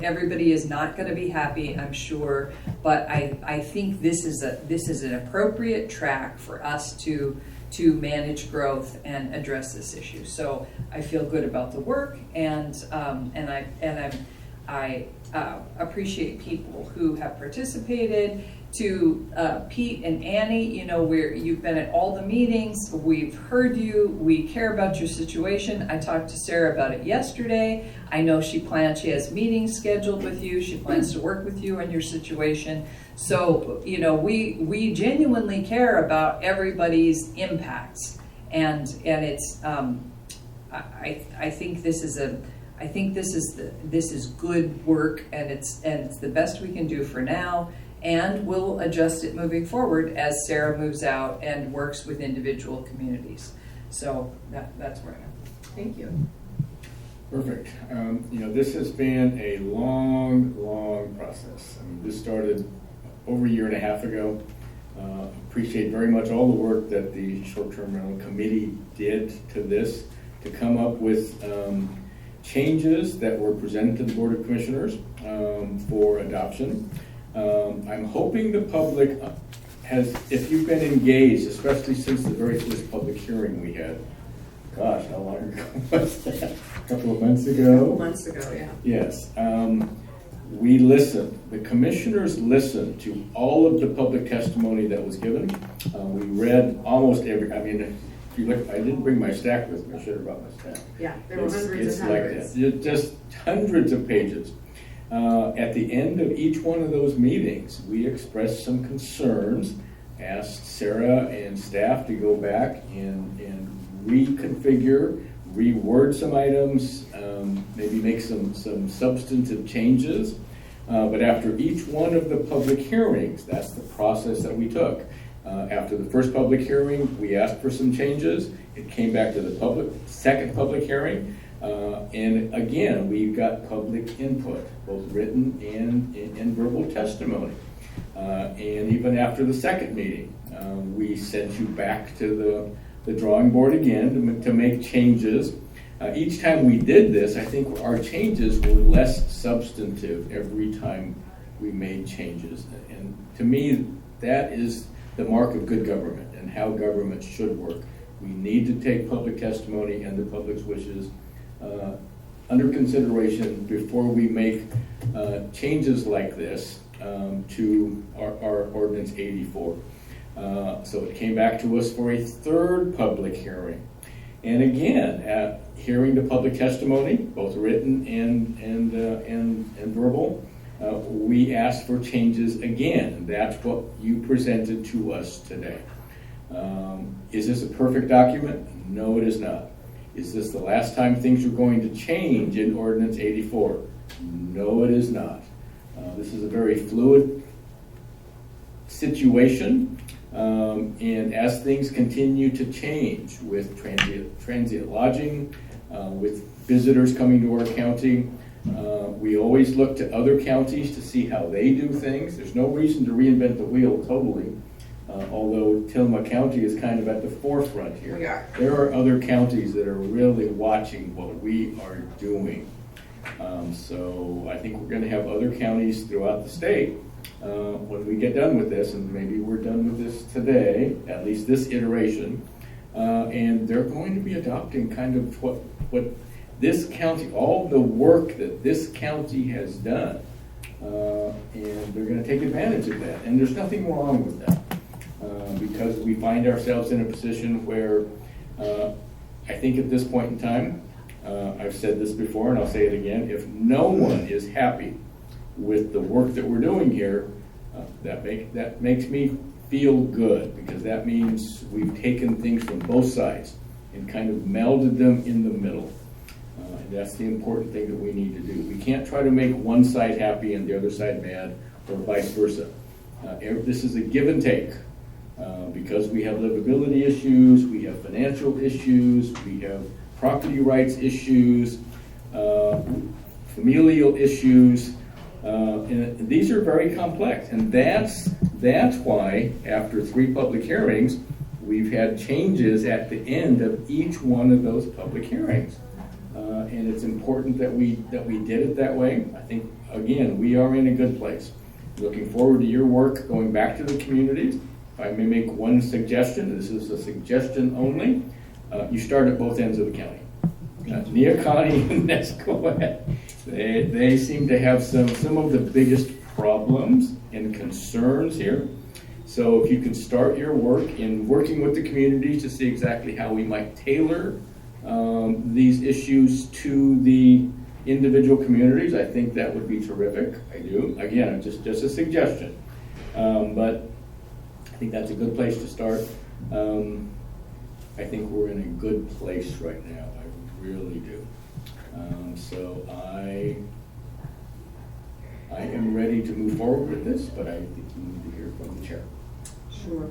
everybody is not going to be happy, I'm sure. But I think this is an appropriate track for us to manage growth and address this issue. So I feel good about the work, and I appreciate people who have participated. To Pete and Annie, you've been at all the meetings. We've heard you. We care about your situation. I talked to Sarah about it yesterday. I know she has meetings scheduled with you. She plans to work with you on your situation. So, we genuinely care about everybody's impacts. And it's, I think this is good work, and it's the best we can do for now. And we'll adjust it moving forward as Sarah moves out and works with individual communities. So that's where I am. Thank you. Perfect. This has been a long process. This started over a year and a half ago. Appreciate very much all the work that the short-term rental committee did to this to come up with changes that were presented to the Board of Commissioners for adoption. I'm hoping the public has, if you've been engaged, especially since the very first public hearing we had, gosh, how long ago was that? A couple of months ago? A couple months ago, yeah. Yes. We listened. The commissioners listened to all of the public testimony that was given. We read almost every, if you look, I didn't bring my stack with me. I should have brought my stack. Yeah, there were hundreds and hundreds. Like that. Just hundreds of pages. At the end of each one of those meetings, we expressed some concerns, asked Sarah and staff to go back and reconfigure, reword some items, maybe make some substantive changes. But after each one of the public hearings, that's the process that we took. After the first public hearing, we asked for some changes. It came back to the second public hearing. And again, we got public input, both written and verbal testimony. And even after the second meeting, we sent you back to the drawing board again to make changes. Each time we did this, I think our changes were less substantive every time we made changes. And to me, that is the mark of good government and how government should work. We need to take public testimony and the public's wishes under consideration before we make changes like this to our Ordinance 84. So it came back to us for a third public hearing. And again, hearing the public testimony, both written and verbal, we asked for changes again. That's what you presented to us today. Is this a perfect document? No, it is not. Is this the last time things are going to change in Ordinance 84? No, it is not. This is a very fluid situation, and as things continue to change with transient lodging, with visitors coming to our county, we always look to other counties to see how they do things. There's no reason to reinvent the wheel totally. Although Tillamook County is kind of at the forefront here. We are. There are other counties that are really watching what we are doing. So I think we're going to have other counties throughout the state when we get done with this, and maybe we're done with this today, at least this iteration, and they're going to be adopting kind of what this county, all the work that this county has done, and they're going to take advantage of that, and there's nothing wrong with that. because we find ourselves in a position where I think at this point in time, I've said this before and I'll say it again, if no one is happy with the work that we're doing here, that makes me feel good, because that means we've taken things from both sides and kind of melded them in the middle. And that's the important thing that we need to do. We can't try to make one side happy and the other side mad, or vice versa. This is a give and take. Because we have livability issues, we have financial issues, we have property rights issues, familial issues, and these are very complex. And that's why, after 3 public hearings, we've had changes at the end of each one of those public hearings. And it's important that we did it that way. I think, again, we are in a good place. Looking forward to your work going back to the communities. If I may make one suggestion, this is a suggestion only, you start at both ends of the county. Neocon and Nescoet, they seem to have some of the biggest problems and concerns here. So if you can start your work in working with the communities to see exactly how we might tailor these issues to the individual communities, I think that would be terrific. I do. Again, just a suggestion. But I think that's a good place to start. I think we're in a good place right now. I really do. So I am ready to move forward with this, but I think we need to hear from the chair. Sure.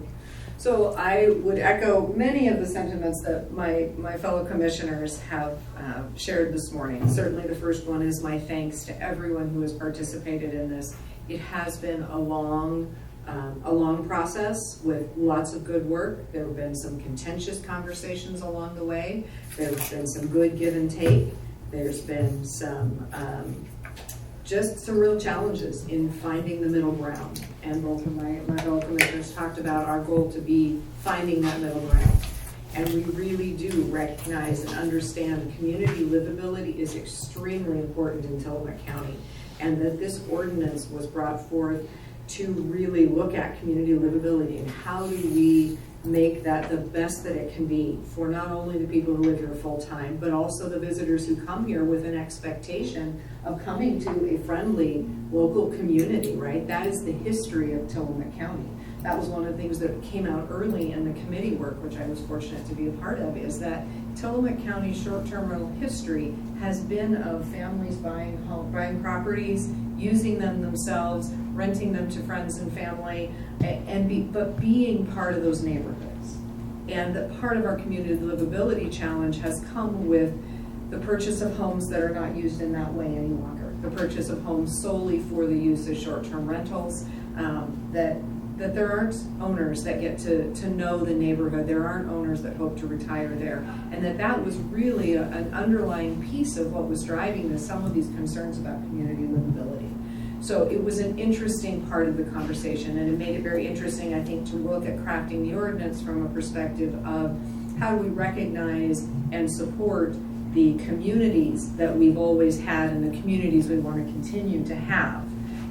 So I would echo many of the sentiments that my fellow commissioners have shared this morning. Certainly the first one is my thanks to everyone who has participated in this. It has been a long process with lots of good work. There have been some contentious conversations along the way. There's been some good give and take. There's been some just some real challenges in finding the middle ground. And both of my fellow commissioners talked about our goal to be finding that middle ground. And we really do recognize and understand community livability is extremely important in Tillamook County, and that this ordinance was brought forth to really look at community livability and how do we make that the best that it can be for not only the people who live here full time, but also the visitors who come here with an expectation of coming to a friendly local community, right? That is the history of Tillamook County. That was one of the things that came out early in the committee work, which I was fortunate to be a part of, is that Tillamook County short-term rental history has been of families buying properties, using them themselves, renting them to friends and family, but being part of those neighborhoods. And that part of our community livability challenge has come with the purchase of homes that are not used in that way any longer. The purchase of homes solely for the use of short-term rentals, that there aren't owners that get to know the neighborhood. There aren't owners that hope to retire there. And that was really an underlying piece of what was driving some of these concerns about community livability. So it was an interesting part of the conversation, and it made it very interesting, I think, to look at crafting the ordinance from a perspective of how do we recognize and support the communities that we've always had and the communities we want to continue to have.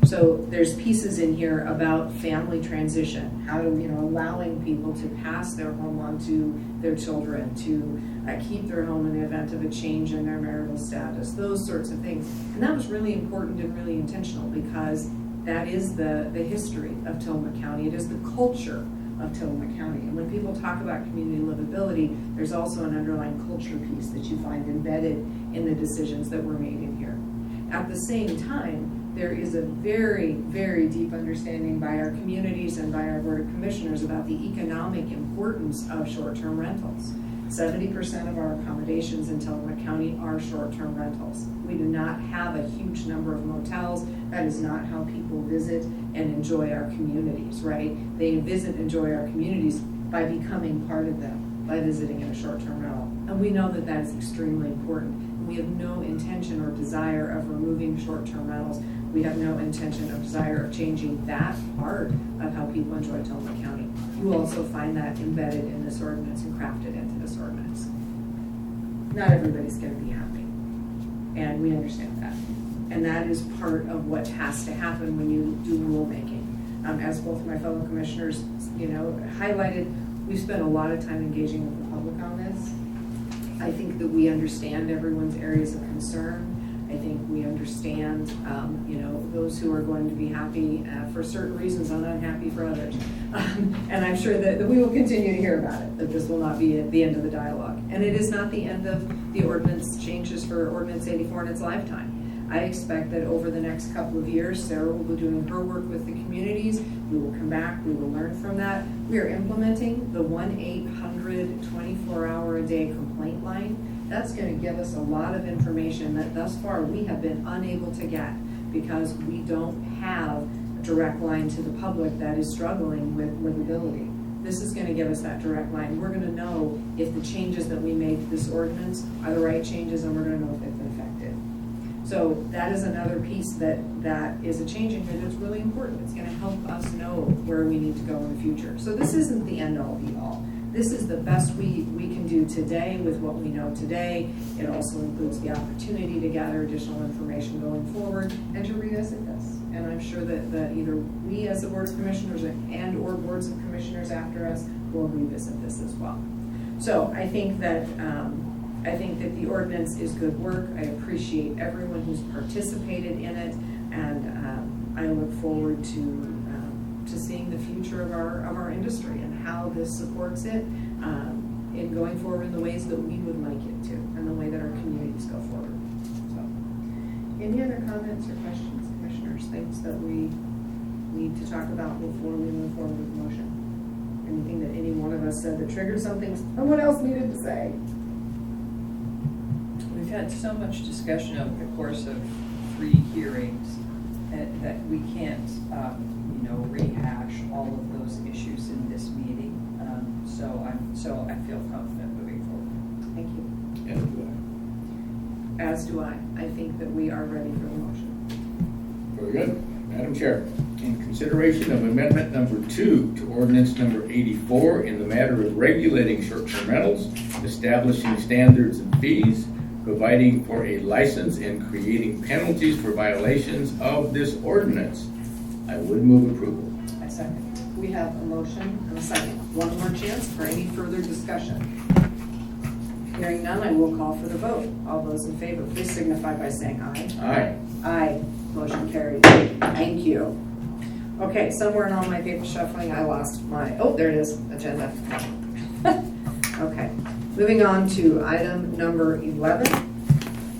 So there's pieces in here about family transition, how to, allowing people to pass their home on to their children, to keep their home in the event of a change in their marital status, those sorts of things. And that was really important and really intentional, because that is the history of Tillamook County. It is the culture of Tillamook County. And when people talk about community livability, there's also an underlying culture piece that you find embedded in the decisions that were made in here. At the same time, there is a very, very deep understanding by our communities and by our Board of Commissioners about the economic importance of short-term rentals. 70% of our accommodations in Tillamook County are short-term rentals. We do not have a huge number of motels. That is not how people visit and enjoy our communities, right? They visit and enjoy our communities by becoming part of them, by visiting in a short-term rental. And we know that that is extremely important. We have no intention or desire of removing short-term rentals. We have no intention or desire of changing that part of how people enjoy Tillamook County. You will also find that embedded in this ordinance and crafted into this ordinance. Not everybody's going to be happy, and we understand that. And that is part of what has to happen when you do rulemaking. as both of my fellow commissioners, highlighted, we've spent a lot of time engaging with the public on this. I think that we understand everyone's areas of concern. I think we understand, those who are going to be happy for certain reasons and unhappy for others. And I'm sure that we will continue to hear about it, that this will not be the end of the dialogue. And it is not the end of the ordinance changes for Ordinance 84 in its lifetime. I expect that over the next couple of years, Sarah will be doing her work with the communities. We will come back, we will learn from that. We are implementing the 1-800 24-hour-a-day complaint line. That's going to give us a lot of information that thus far we have been unable to get because we don't have a direct line to the public that is struggling with livability. This is going to give us that direct line. We're going to know if the changes that we made to this ordinance are the right changes, and we're going to know if they've been effective. So that is another piece that is a change in here that's really important. It's going to help us know where we need to go in the future. So this isn't the end-all be-all. This is the best we can do today with what we know today. It also includes the opportunity to gather additional information going forward and to revisit this. And I'm sure that either we as the Board of Commissioners and or boards of commissioners after us will revisit this as well. So I think that the ordinance is good work. I appreciate everyone who's participated in it, and I look forward to seeing the future of our industry and how this supports it in going forward in the ways that we would like it to, and the way that our communities go forward. So, any other comments or questions, commissioners? Things that we need to talk about before we move forward with the motion? Anything that any one of us said that triggered something someone else needed to say? We've had so much discussion over the course of 3 hearings that we can't, rehash all of those issues in this meeting. So I feel confident moving forward. Thank you. And As do I. I think that we are ready for the motion. very good. Madam Chair, in consideration of amendment number 2 to ordinance number 84 in the matter of regulating short-term rentals, establishing standards and fees, providing for a license, and creating penalties for violations of this ordinance, I would move approval. I second. We have a motion and a second. One more chance for any further discussion. Hearing none, I will call for the vote. All those in favor, please signify by saying aye. Aye. Aye. Motion carried. Thank you. Okay, somewhere in all my paper shuffling, I lost my, there it is, agenda. Okay, moving on to item number 11,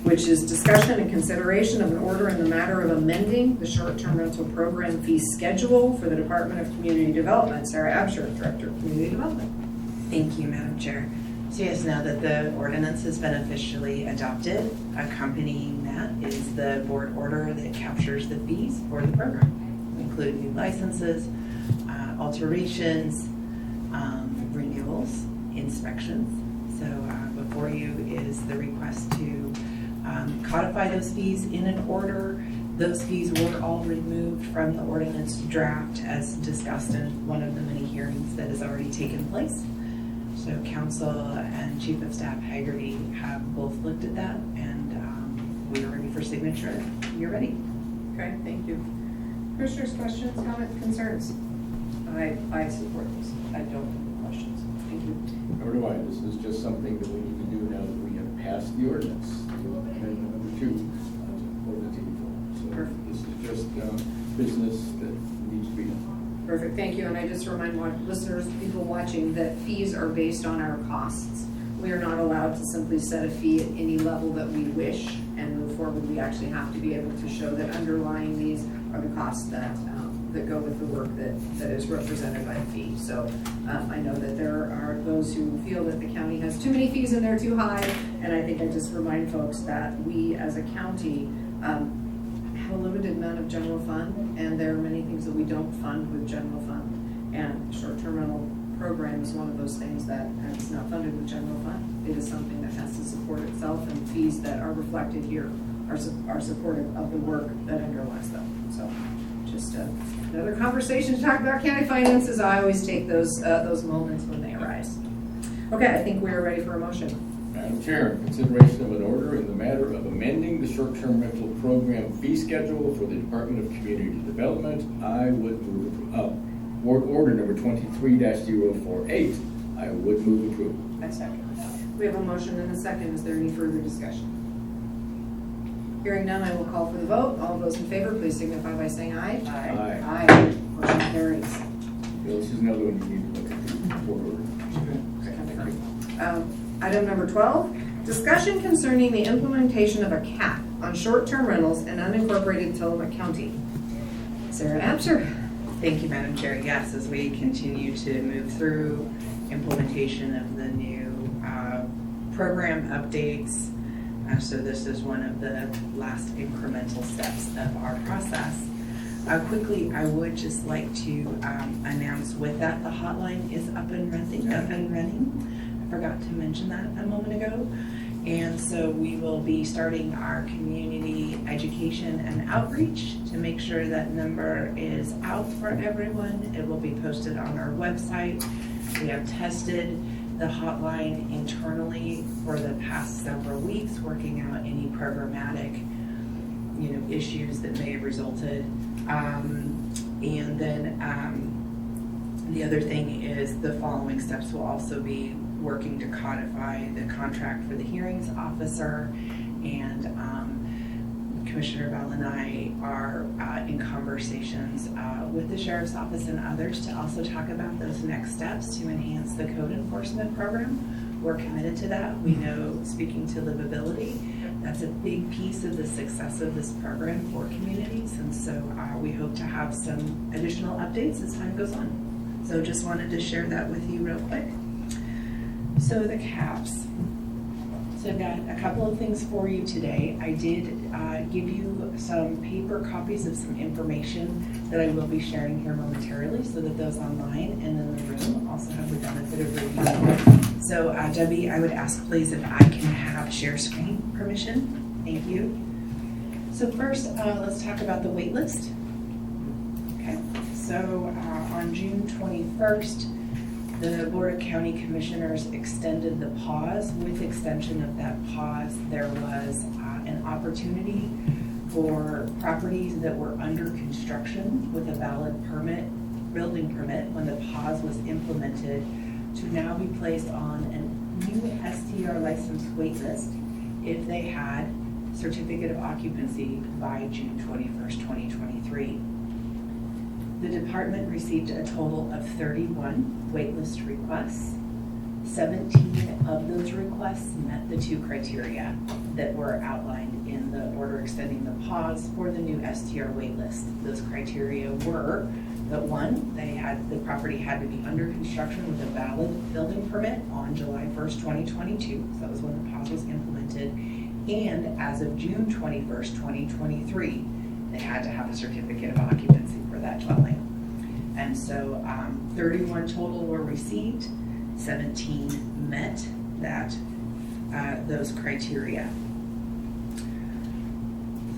which is discussion and consideration of an order in the matter of amending the short-term rental program fee schedule for the Department of Community Development. Sarah Absher, Director of Community Development. Thank you, Madam Chair. So yes, now that the ordinance has been officially adopted, accompanying that is the board order that captures the fees for the program. Include new licenses, alterations, renewals, inspections. So before you is the request to codify those fees in an order. Those fees were all removed from the ordinance draft as discussed in one of the many hearings that has already taken place. So Council and Chief of Staff Haggerty have both looked at that, and we are ready for signature. You're ready. Okay, thank you. Commissioners, questions, comments, concerns? I support this. I don't have any questions. Thank you. Nor do I. This is just something that we need to do now that we have passed the ordinance. Amendment number 2, ordinance 84. So Perfect. this is just business that needs to be done. Perfect, thank you. And I just remind listeners, people watching, that fees are based on our costs. We are not allowed to simply set a fee at any level that we wish and move forward. We actually have to be able to show that underlying these are the costs that go with the work that is represented by the fee. So I know that there are those who feel that the county has too many fees and they're too high. And I think I just remind folks that we as a county have a limited amount of general fund, and there are many things that we don't fund with general fund. And short-term rental program is one of those things that is not funded with general fund. It is something that has to support itself, and fees that are reflected here are supportive of the work that underlies them. So just another conversation to talk about county finances. I always take those moments when they arise. Okay, I think we are ready for a motion. Madam Chair, consideration of an order in the matter of amending the short-term rental program fee schedule for the Department of Community Development. I would move, order number 23-048. I would move approval. I second. We have a motion and a second. Is there any further discussion? Hearing none, I will call for the vote. All those in favor, please signify by saying aye. Aye. Aye. Motion carries. Bill, this is another one you need to look at the court order. Item number 12, discussion concerning the implementation of a cap on short-term rentals in unincorporated Tillamook County. Sarah Absher. Thank you, Madam Chair. Yes, as we continue to move through implementation of the new program updates, so this is one of the last incremental steps of our process. Quickly, I would just like to announce with that the hotline is up and running. I forgot to mention that a moment ago. And so we will be starting our community education and outreach to make sure that number is out for everyone. It will be posted on our website. We have tested the hotline internally for the past several weeks, working out any programmatic, issues that may have resulted. And then the other thing is the following steps will also be working to codify the contract for the hearings officer, and Commissioner Bell and I are in conversations with the Sheriff's Office and others to also talk about those next steps to enhance the code enforcement program. We're committed to that. We know, speaking to livability, that's a big piece of the success of this program for communities, and so we hope to have some additional updates as time goes on. So just wanted to share that with you real quick. So the caps. So I've got a couple of things for you today. I did give you some paper copies of some information that I will be sharing here momentarily, so that those online and in the room also have the benefit of review. So Debbie, I would ask please if I can have share screen permission. Thank you. So first, let's talk about the wait list. Okay, so on June 21st, the Board of County Commissioners extended the pause. With extension of that pause, there was an opportunity for properties that were under construction with a valid building permit, when the pause was implemented, to now be placed on a new STR license wait list if they had certificate of occupancy by June 21st, 2023. The department received a total of 31 waitlist requests. 17 of those requests met the 2 criteria that were outlined in the order extending the pause for the new STR waitlist. Those criteria were that 1, the property had to be under construction with a valid building permit on July 1st, 2022. So that was when the pause was implemented. And as of June 21st, 2023, they had to have a certificate of occupancy for that dwelling. And so 31 total were received, 17 met those criteria.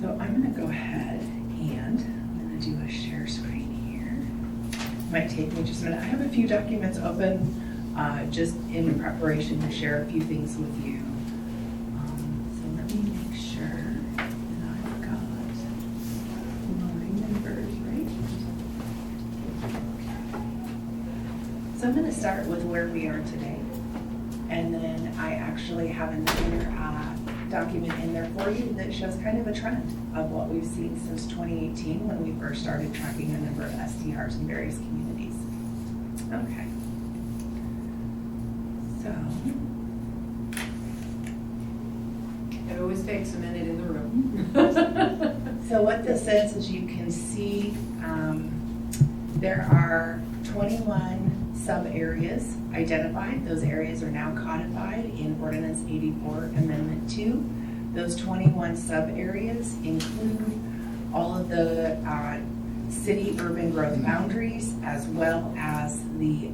So I'm going to go ahead and I'm going to do a share screen here. It might take me just a minute. I have a few documents open just in preparation to share a few things with you. So let me make sure that I've got my numbers right. So I'm going to start with where we are today. And then I actually have another document in there for you that shows kind of a trend of what we've seen since 2018 when we first started tracking a number of STRs in various communities. Okay. So. It always takes a minute in the room. So what this says is you can see there are 21 sub-areas identified. Those areas are now codified in Ordinance 84 Amendment 2. Those 21 sub-areas include all of the city urban growth boundaries, as well as the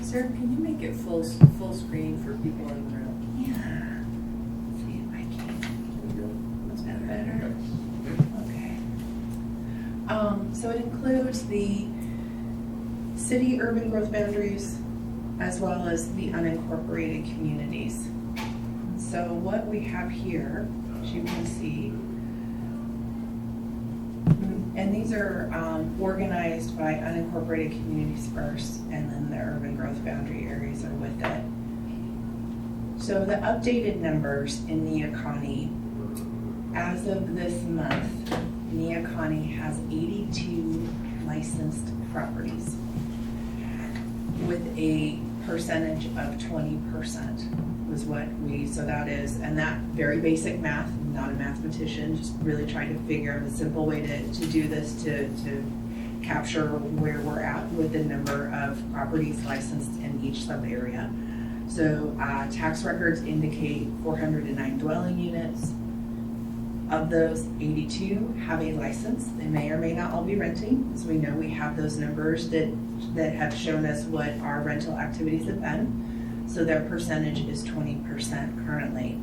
Sarah, can you make it full screen for people in the room? yeah. Let's see if I can. Is that better? Okay. So it includes the city urban growth boundaries, as well as the unincorporated communities. So what we have here, as you can see, and these are organized by unincorporated communities first, and then the urban growth boundary areas are with it. So the updated numbers in Neoconi, as of this month, Neoconi has 82 licensed properties with a percentage of 20% was what we, so that is, and that very basic math, not a mathematician, just really trying to figure out a simple way to do this to capture where we're at with the number of properties licensed in each sub area. So tax records indicate 409 dwelling units. Of those, 82 have a license. They may or may not all be renting, as we know we have those numbers that have shown us what our rental activities have been. So their percentage is 20% currently.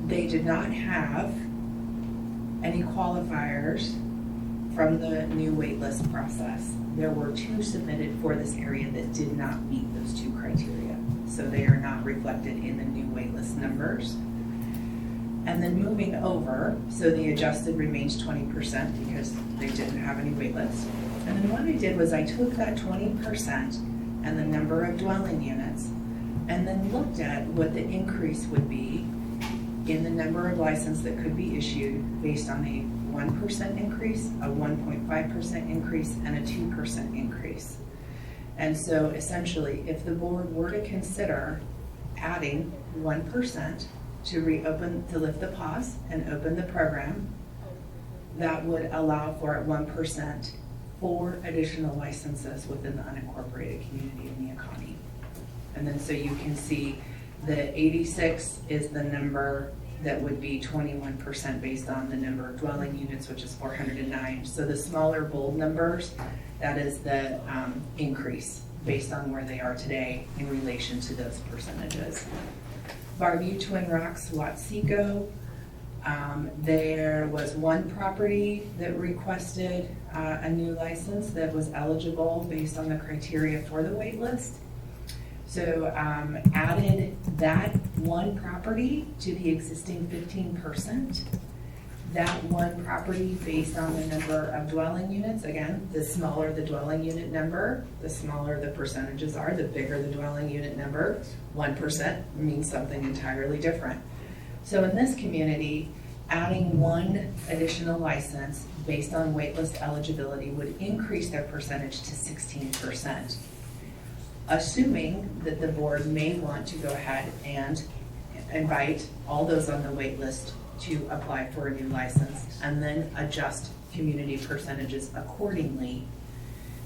They did not have any qualifiers from the new waitlist process. There were 2 submitted for this area that did not meet those 2 criteria. So they are not reflected in the new waitlist numbers. And then moving over, so the adjusted remains 20% because they didn't have any waitlist. And then what I did was I took that 20% and the number of dwelling units and then looked at what the increase would be in the number of licenses that could be issued based on a 1% increase, a 1.5% increase, and a 2% increase. And so essentially, if the board were to consider adding 1% to lift the pause and open the program, that would allow for at 1% 4 additional licenses within the unincorporated community of Neoconi. And then so you can see the 86 is the number that would be 21% based on the number of dwelling units, which is 409. So the smaller bold numbers, that is the increase based on where they are today in relation to those percentages. Barview, Twin Rocks, Watseko, there was 1 property that requested a new license that was eligible based on the criteria for the wait list. So added that 1 property to the existing 15%. That 1 property based on the number of dwelling units, again, the smaller the dwelling unit number, the smaller the percentages are, the bigger the dwelling unit number. 1% means something entirely different. So in this community, adding 1 additional license based on waitlist eligibility would increase their percentage to 16%. Assuming that the board may want to go ahead and invite all those on the wait list to apply for a new license and then adjust community percentages accordingly.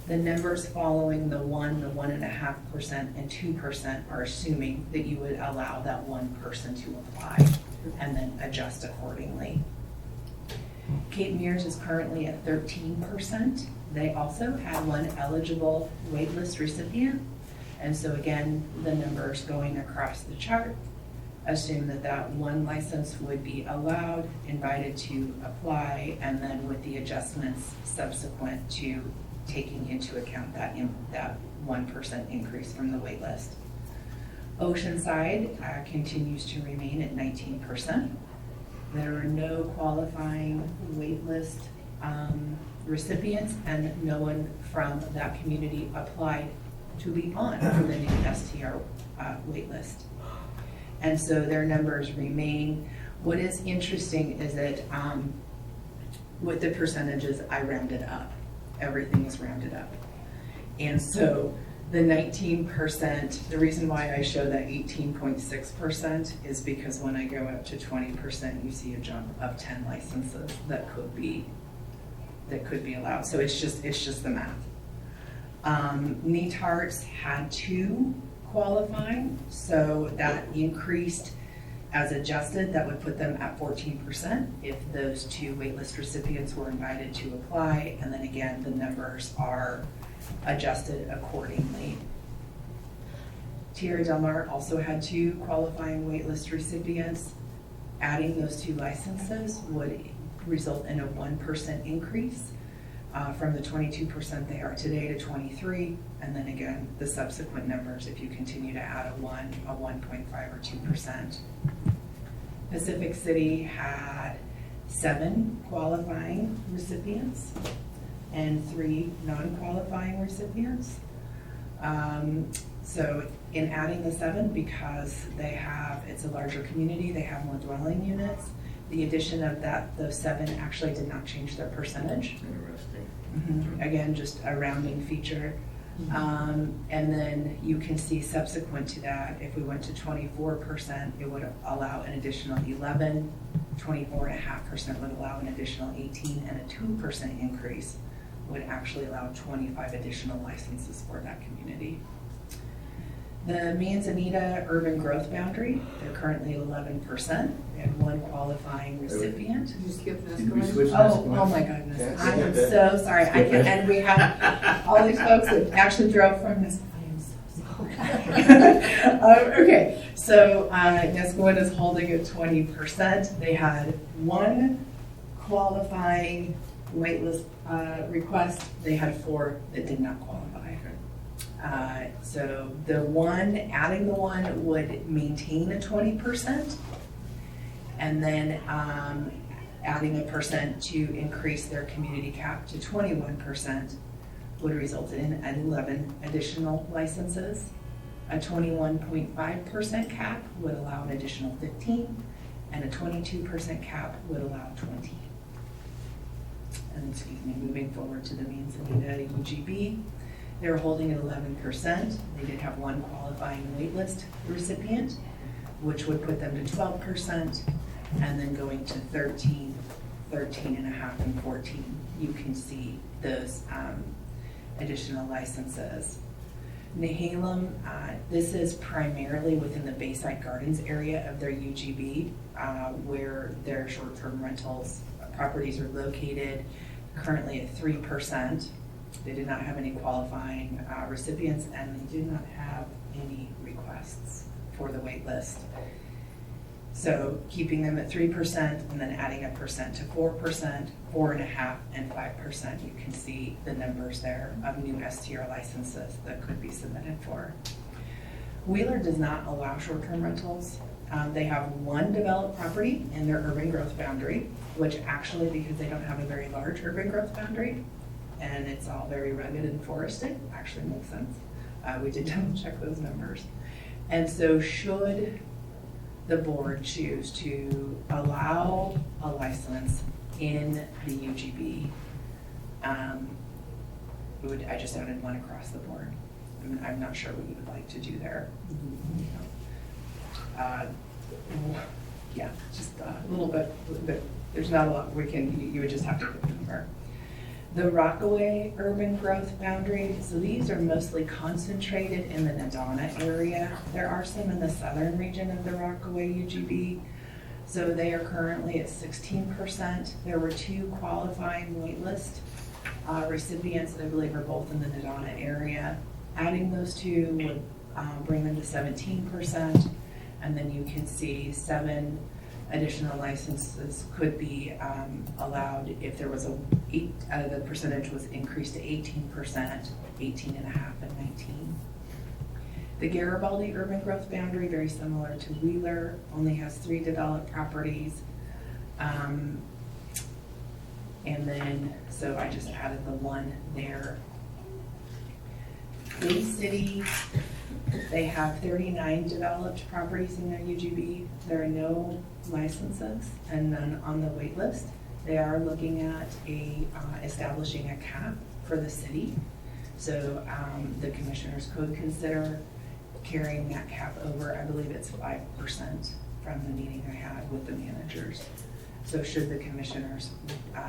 The numbers following the 1, the 1.5%, and 2% are assuming that you would allow that 1 person to apply and then adjust accordingly. Cape Mears is currently at 13%. They also had 1 eligible waitlist recipient. And so again, the numbers going across the chart assume that that 1 license would be allowed, invited to apply, and then with the adjustments subsequent to taking into account that 1% increase from the wait list. Oceanside continues to remain at 19%. There are no qualifying wait list recipients, and no one from that community applied to be on the new STR wait list. And so their numbers remain. What is interesting is that with the percentages, I rounded up. Everything is rounded up. And so the 19%, the reason why I show that 18.6% is because when I go up to 20%, you see a jump of 10 licenses that could be allowed. So it's just the math. Neatarts had 2 qualifying, so that increased as adjusted. That would put them at 14% if those 2 waitlist recipients were invited to apply, and then again the numbers are adjusted accordingly. Tierra Del Mar also had 2 qualifying waitlist recipients. Adding those 2 licenses would result in a 1% increase. from the 22% they are today to 23, and then again, the subsequent numbers if you continue to add a 1, a 1.5, or 2%. Pacific City had 7 qualifying recipients and 3 non-qualifying recipients. So in adding the 7, because it's a larger community, they have more dwelling units, the addition of those 7 actually did not change their percentage. Interesting. Again, just a rounding feature. And then you can see subsequent to that, if we went to 24%, it would allow an additional 11, 24.5% would allow an additional 18, and a 2% increase would actually allow 25 additional licenses for that community. The Manzanita urban growth boundary, they're currently 11%. We had 1 qualifying recipient. Did you skip this? Did we switch this Oh one? my goodness, Yeah. I am so sorry. And we have all these folks that actually drove from this. I am so sorry. Okay, so Nescoin is holding at 20%. They had 1 qualifying waitlist request. They had 4 that did not qualify. So adding the 1 would maintain a 20%, and then adding a percent to increase their community cap to 21% would result in 11 additional licenses. A 21.5% cap would allow an additional 15, and a 22% cap would allow 20. And moving forward to the Manzanita UGB, they're holding at 11%. They did have 1 qualifying waitlist recipient, which would put them to 12%, and then going to 13, 13.5, and 14. You can see those additional licenses. Nehalem, this is primarily within the Bayside Gardens area of their UGB, where their short-term rentals properties are located, currently at 3%. They did not have any qualifying recipients, and they did not have any requests for the wait list. So keeping them at 3% and then adding a percent to 4%, 4.5%, and 5%, you can see the numbers there of new STR licenses that could be submitted for. Wheeler does not allow short-term rentals. They have 1 developed property in their urban growth boundary, which actually, because they don't have a very large urban growth boundary, and it's all very rugged and forested, actually makes sense. We did double check those numbers. And so should the board choose to allow a license in the UGB, I just added 1 across the board. I'm not sure what you would like to do there. Yeah, just a little bit, there's not a lot we can, you would just have to put the number. The Rockaway urban growth boundary, so these are mostly concentrated in the Nadana area. There are some in the southern region of the Rockaway UGB. So they are currently at 16%. There were 2 qualifying waitlist recipients that I believe are both in the Nadana area. Adding those 2 would bring them to 17%. And then you can see 7 additional licenses could be allowed if there was the percentage was increased to 18%, 18.5, and 19. The Garibaldi urban growth boundary, very similar to Wheeler, only has 3 developed properties. And then, so I just added the 1 there. Bay City, they have 39 developed properties in their UGB. There are no licenses and none on the wait list. They are looking at establishing a cap for the city. So the commissioners could consider carrying that cap over. I believe it's 5% from the meeting I had with the managers. So should the commissioners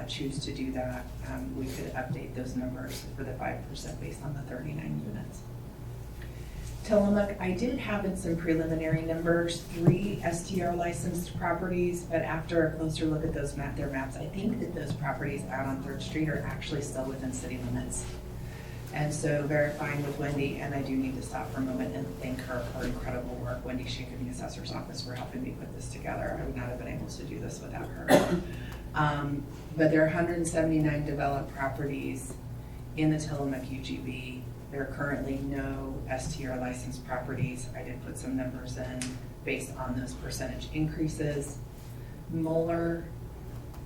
choose to do that, we could update those numbers for the 5% based on the 39 units. Tillamook, I did have in some preliminary numbers, 3 STR licensed properties, but after a closer look at those their maps, I think that those properties out on 3rd Street are actually still within city limits. And so verifying with Wendy, and I do need to stop for a moment and thank her for her incredible work, Wendy Shank in the assessor's office, for helping me put this together. I would not have been able to do this without her. But there are 179 developed properties in the Tillamook UGB. There are currently no STR licensed properties. I did put some numbers in based on those percentage increases. Moeller,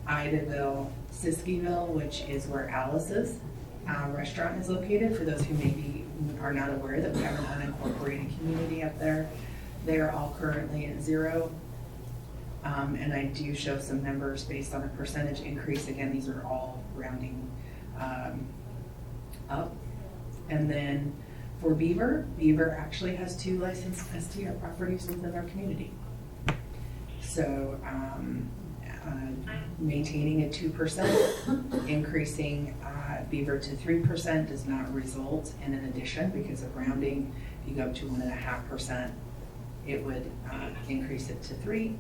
Idaville, Siskiyville, which is where Alice's restaurant is located, for those who maybe are not aware that we have an unincorporated community up there. They are all currently at 0. And I do show some numbers based on a percentage increase. Again, these are all rounding up. And then for Beaver actually has 2 licensed STR properties within our community. So maintaining a 2%, increasing Beaver to 3% does not result in an addition because of rounding. If you go up to 1.5%, it would increase it to 3%.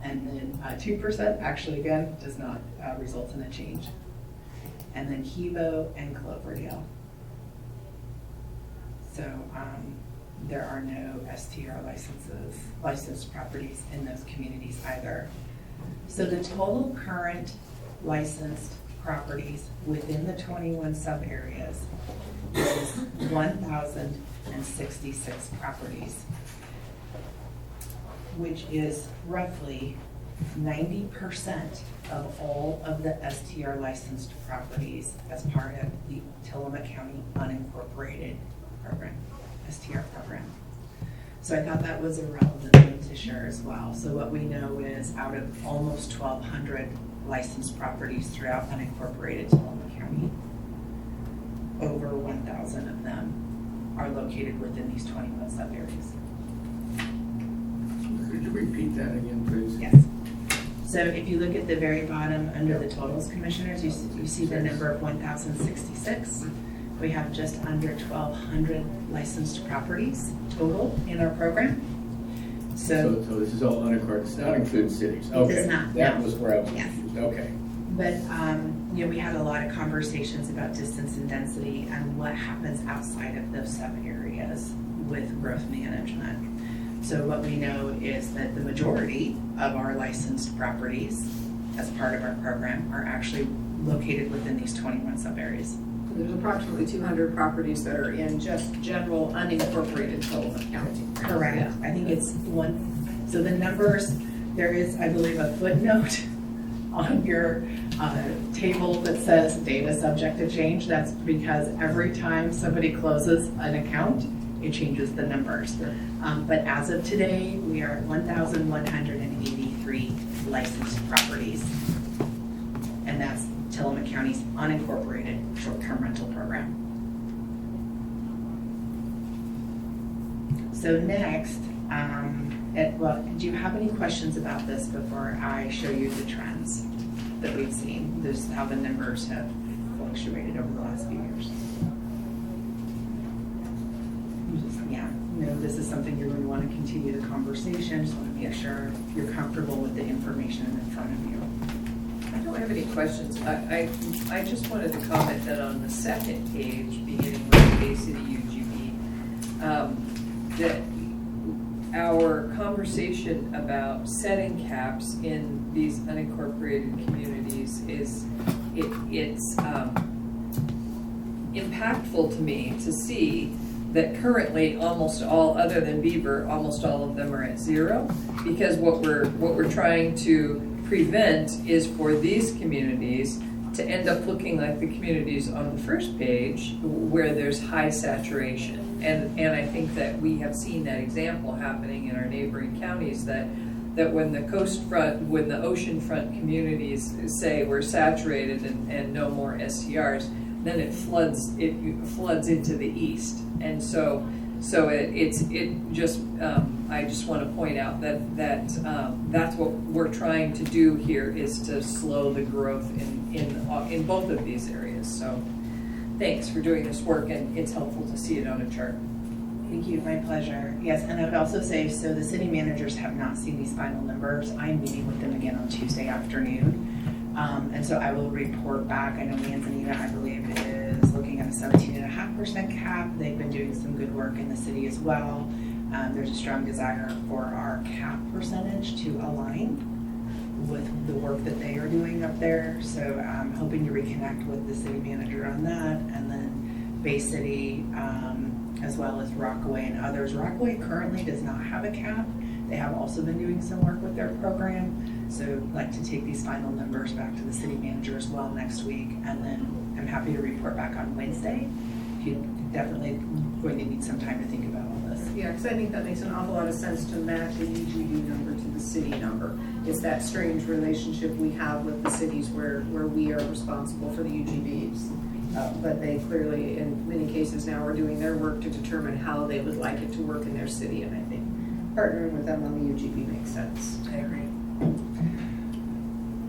And then 2% actually, again, does not result in a change. And then Hebo and Cloverdale. So there are no STR licensed properties in those communities either. So the total current licensed properties within the 21 sub-areas is 1,066 properties, which is roughly 90% of all of the STR licensed properties as part of the Tillamook County unincorporated program, STR program. So I thought that was a relevant thing to share as well. So what we know is out of almost 1,200 licensed properties throughout unincorporated Tillamook County, over 1,000 of them are located within these 21 sub-areas. Could you repeat that again, please? Yes. So if you look at the very bottom under the totals, commissioners, you see the number of 1,066. We have just under 1,200 licensed properties total in our program. So this is all unincorporated, does not include cities? It Okay. does not, That no. was where I was Yes. confused, okay. But, we had a lot of conversations about distance and density and what happens outside of those sub-areas with growth management. So what we know is that the majority of our licensed properties as part of our program are actually located within these 21 sub-areas. There's approximately 200 properties that are in just general unincorporated Tillamook County. Correct. Yeah. I think it's one, so the numbers, there is, I believe, a footnote on your table that says data subject to change. That's because every time somebody closes an account, it changes the numbers. But as of today, we are at 1,183 licensed properties. And that's Tillamook County's unincorporated short-term rental program. So next, do you have any questions about this before I show you the trends that we've seen? This is how the numbers have fluctuated over the last few years. This is something you're going to want to continue the conversation. Just want to make sure you're comfortable with the information in front of you. I don't have any questions. I just wanted to comment that on the second page, beginning with Bay City UGB, that our conversation about setting caps in these unincorporated communities it's impactful to me to see that currently almost all, other than Beaver, almost all of them are at 0, because what we're trying to prevent is for these communities to end up looking like the communities on the first page where there's high saturation. And I think that we have seen that example happening in our neighboring counties, that when the when the oceanfront communities say we're saturated and no more STRs, then it floods into the east. And so I just want to point out that that's what we're trying to do here, is to slow the growth in both of these areas. So thanks for doing this work, and it's helpful to see it on a chart. Thank you, my pleasure. Yes, and I would also say, so the city managers have not seen these final numbers. I'm meeting with them again on Tuesday afternoon. And so I will report back. I know Manzanita, I believe, is looking at a 17.5% cap. They've been doing some good work in the city as well. There's a strong desire for our cap percentage to align with the work that they are doing up there. So I'm hoping to reconnect with the city manager on that, and then Bay City, as well as Rockaway and others. Rockaway currently does not have a cap. They have also been doing some work with their program. So I'd like to take these final numbers back to the city manager as well next week, and then I'm happy to report back on Wednesday. You're definitely going to need some time to think about all this. Yeah, because I think that makes an awful lot of sense to match the UGB number to the city number. It's that strange relationship we have with the cities where we are responsible for the UGBs. But they clearly, in many cases now, are doing their work to determine how they would like it to work in their city, and I think partnering with them on the UGB makes sense. I agree.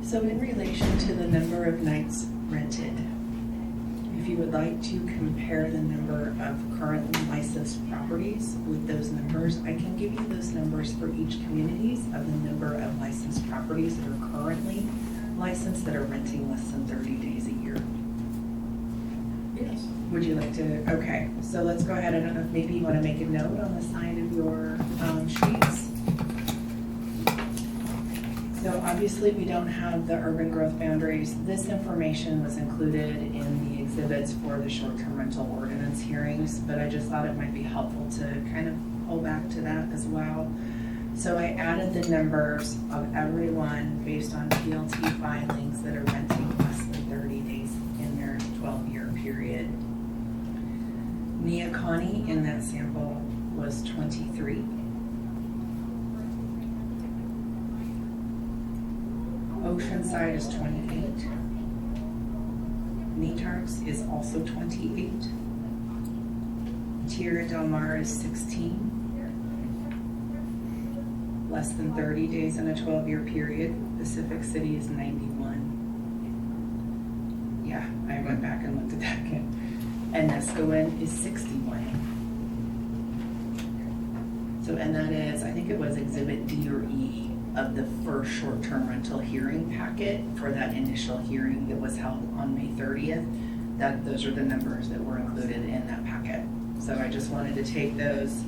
So in relation to the number of nights rented, if you would like to compare the number of currently licensed properties with those numbers, I can give you those numbers for each communities of the number of licensed properties that are currently licensed that are renting less than 30 days a year. Yes. Would you like to? Okay, so let's go ahead. I don't know if maybe you want to make a note on the side of your sheets. So obviously we don't have the urban growth boundaries. This information was included in the exhibits for the short-term rental ordinance hearings, but I just thought it might be helpful to kind of pull back to that as well. So I added the numbers of everyone based on PLT filings that are renting less than 30 days in their 12-year period. Neoconi in that sample was 23. Oceanside is 28. Netarks is also 28. Tierra Del Mar is 16. Less than 30 days in a 12-year period. Pacific City is 91. Yeah, I went back and looked at that again. And Nescoen is 61. So, and that is, I think it was Exhibit D or E of the first short-term rental hearing packet for that initial hearing that was held on May 30th. Those are the numbers that were included in that packet. So I just wanted to take those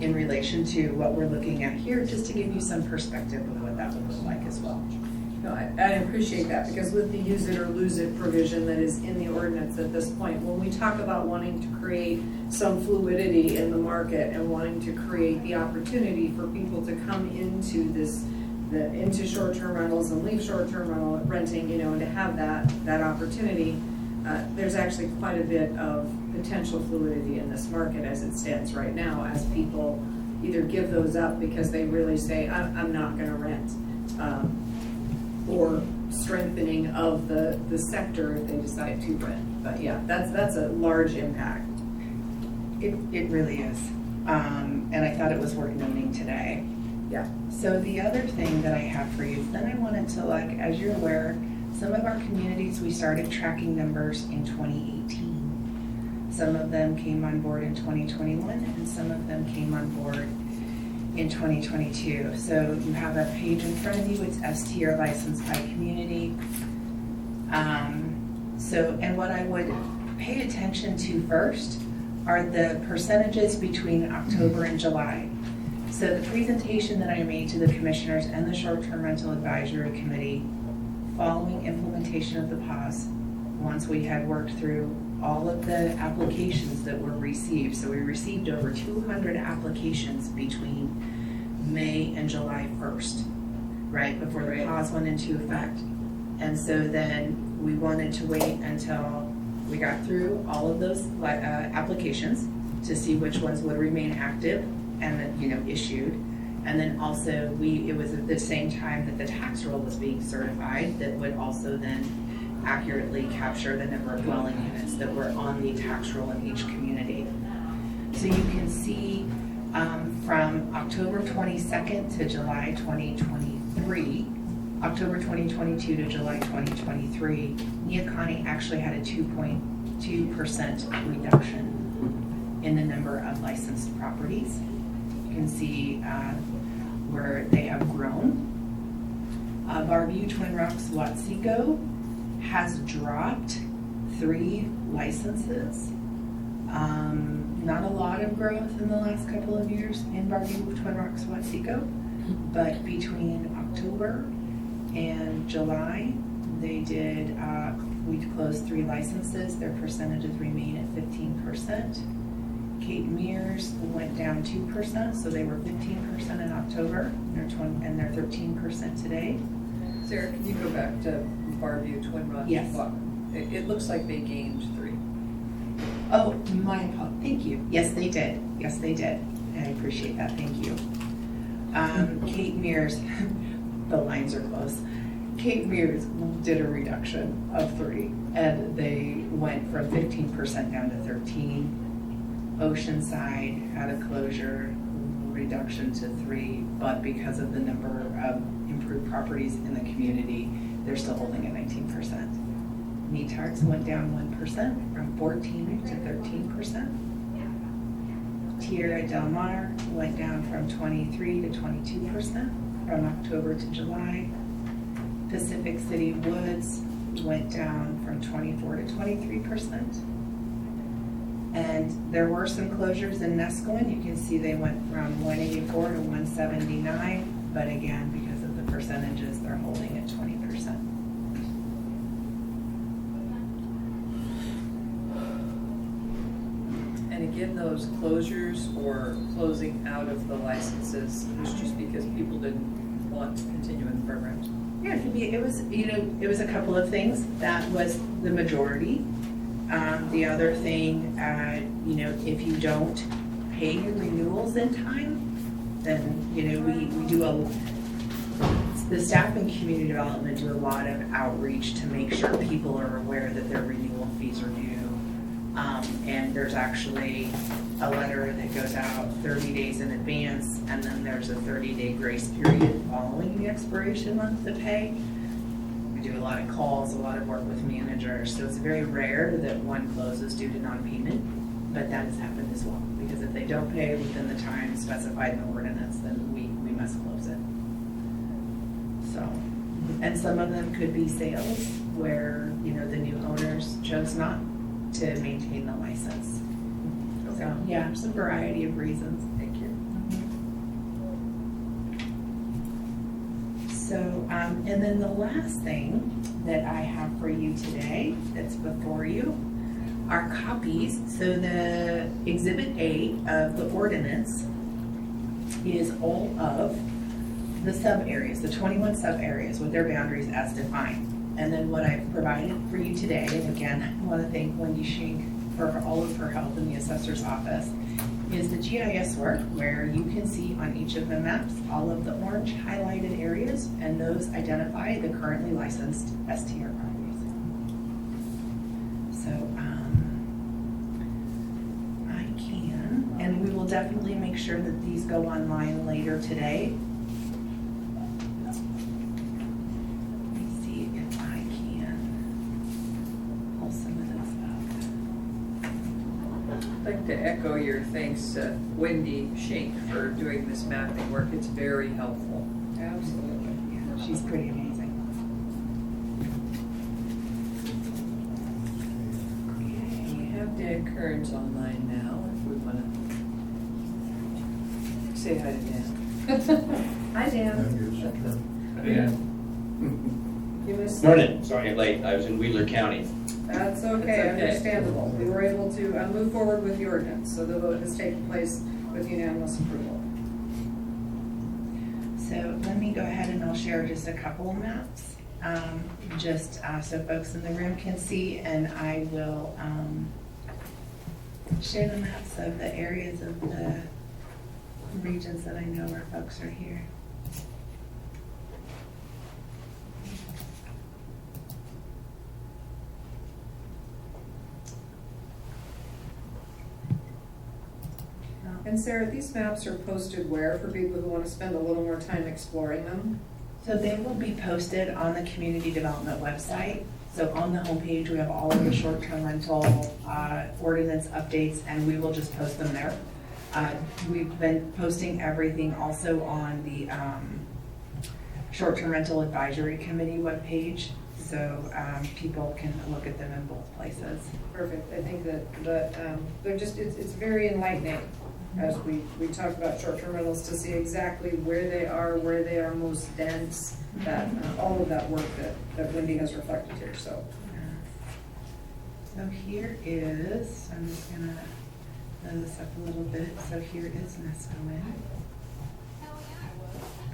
in relation to what we're looking at here, just to give you some perspective of what that would look like as well. No, I appreciate that, because with the use it or lose it provision that is in the ordinance at this point, when we talk about wanting to create some fluidity in the market and wanting to create the opportunity for people to come into into short-term rentals and leave short-term renting, and to have that opportunity, there's actually quite a bit of potential fluidity in this market as it stands right now, as people either give those up because they really say, I'm not going to rent. Or strengthening of the sector if they decide to rent. But yeah, that's a large impact. It really is. And I thought it was worth noting today. Yeah. So the other thing that I have for you, then I wanted to, as you're aware, some of our communities, we started tracking numbers in 2018. Some of them came on board in 2021, and some of them came on board in 2022. So you have a page in front of you, it's STR licensed by community. And what I would pay attention to first are the percentages between October and July. So the presentation that I made to the commissioners and the short-term rental advisory committee following implementation of the pause, once we had worked through all of the applications that were received. So we received over 200 applications between May and July 1st, right before the pause went into effect. And so then we wanted to wait until we got through all of those applications to see which ones would remain active and issued. And then also it was at the same time that the tax roll was being certified that would also then accurately capture the number of dwelling units that were on the tax roll in each community. So you can see from October 22nd to July 2023, October 2022 to July 2023, Neoconi actually had a 2.2% reduction in the number of licensed properties. You can see where they have grown. Barview, Twin Rocks, Watsego has dropped 3 licenses. Not a lot of growth in the last couple of years in Barview, Twin Rocks, Watsego, but between October In July, they did, we closed 3 licenses. Their percentages remain at 15%. Cape Mears went down 2%, so they were 15% in October, and they're 13% today. Sarah, can you go back to Barview Twin Run? Yes. It looks like they gained 3. Oh, thank you. Yes, they did. Yes, they did. I appreciate that. Thank you. Cape Mears, the lines are close. Cape Mears did a reduction of 3, and they went from 15% down to 13. Oceanside had a closure reduction to 3, but because of the number of improved properties in the community, they're still holding at 19%. Neatards went down 1% from 14 to 13%. Tierra Del Mar went down from 23 to 22% from October to July. Pacific City Woods went down from 24 to 23%. And there were some closures in Nescoin. You can see they went from 184 to 179, but again, because of the percentages, they're holding at 20%. And again, those closures or closing out of the licenses was just because people didn't want to continue in the programs? Yeah, it was, it was a couple of things. That was the majority. The other thing, if you don't pay your renewals in time, then, we do the staff and community development do a lot of outreach to make sure people are aware that their renewal fees are due. And there's actually a letter that goes out 30 days in advance, and then there's a 30-day grace period following the expiration month to pay. We do a lot of calls, a lot of work with managers, so it's very rare that one closes due to non-payment, but that has happened as well, because if they don't pay within the time specified in the ordinance, then we must close it. So, and some of them could be sales where, the new owners chose not to maintain the license. So, yeah, there's a variety of reasons. Thank you. So, and then the last thing that I have for you today that's before you are copies. So the Exhibit A of the ordinance is all of the sub-areas, the 21 sub-areas with their boundaries as defined. And then what I've provided for you today, and again, I want to thank Wendy Schenk for all of her help in the assessor's office, is the GIS work where you can see on each of the maps all of the orange highlighted areas, and those identify the currently licensed STR properties. So I can, and we will definitely make sure that these go online later today. I'd like to echo your thanks to Wendy Schenk for doing this mapping work. It's very helpful. Absolutely. Yeah, she's pretty amazing. We have Dan Kearns online now, if we want to say hi to Dan. Hi, Dan. Yeah. You missed Morning, sorry I'm late, I was in Wheeler County. That's okay, That's okay. understandable. We were able to move forward with the ordinance, so the vote has taken place with unanimous approval. So let me go ahead and I'll share just a couple of maps, just so folks in the room can see, and I will share the maps of the areas of the regions that I know where folks are here. And Sarah, these maps are posted where for people who want to spend a little more time exploring them? So they will be posted on the community development website. So on the homepage, we have all of the short-term rental ordinance updates, and we will just post them there. We've been posting everything also on the short-term rental advisory committee webpage, so people can look at them in both places. Perfect. I think that they're just, it's very enlightening as we talk about short-term rentals, to see exactly where they are most dense, that, all of that work that Wendy has reflected here, so. So here is, I'm just gonna blow this up a little bit. So here is Nescomin.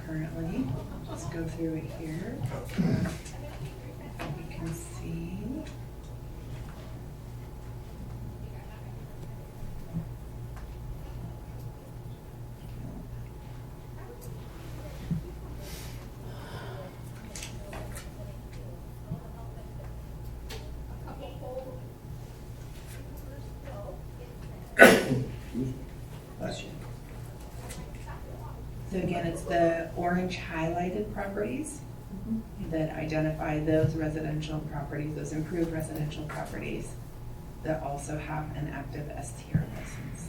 Currently, just go through it here. You can see. So again, it's the orange highlighted properties that identify those residential properties, those improved residential properties that also have an active STR license.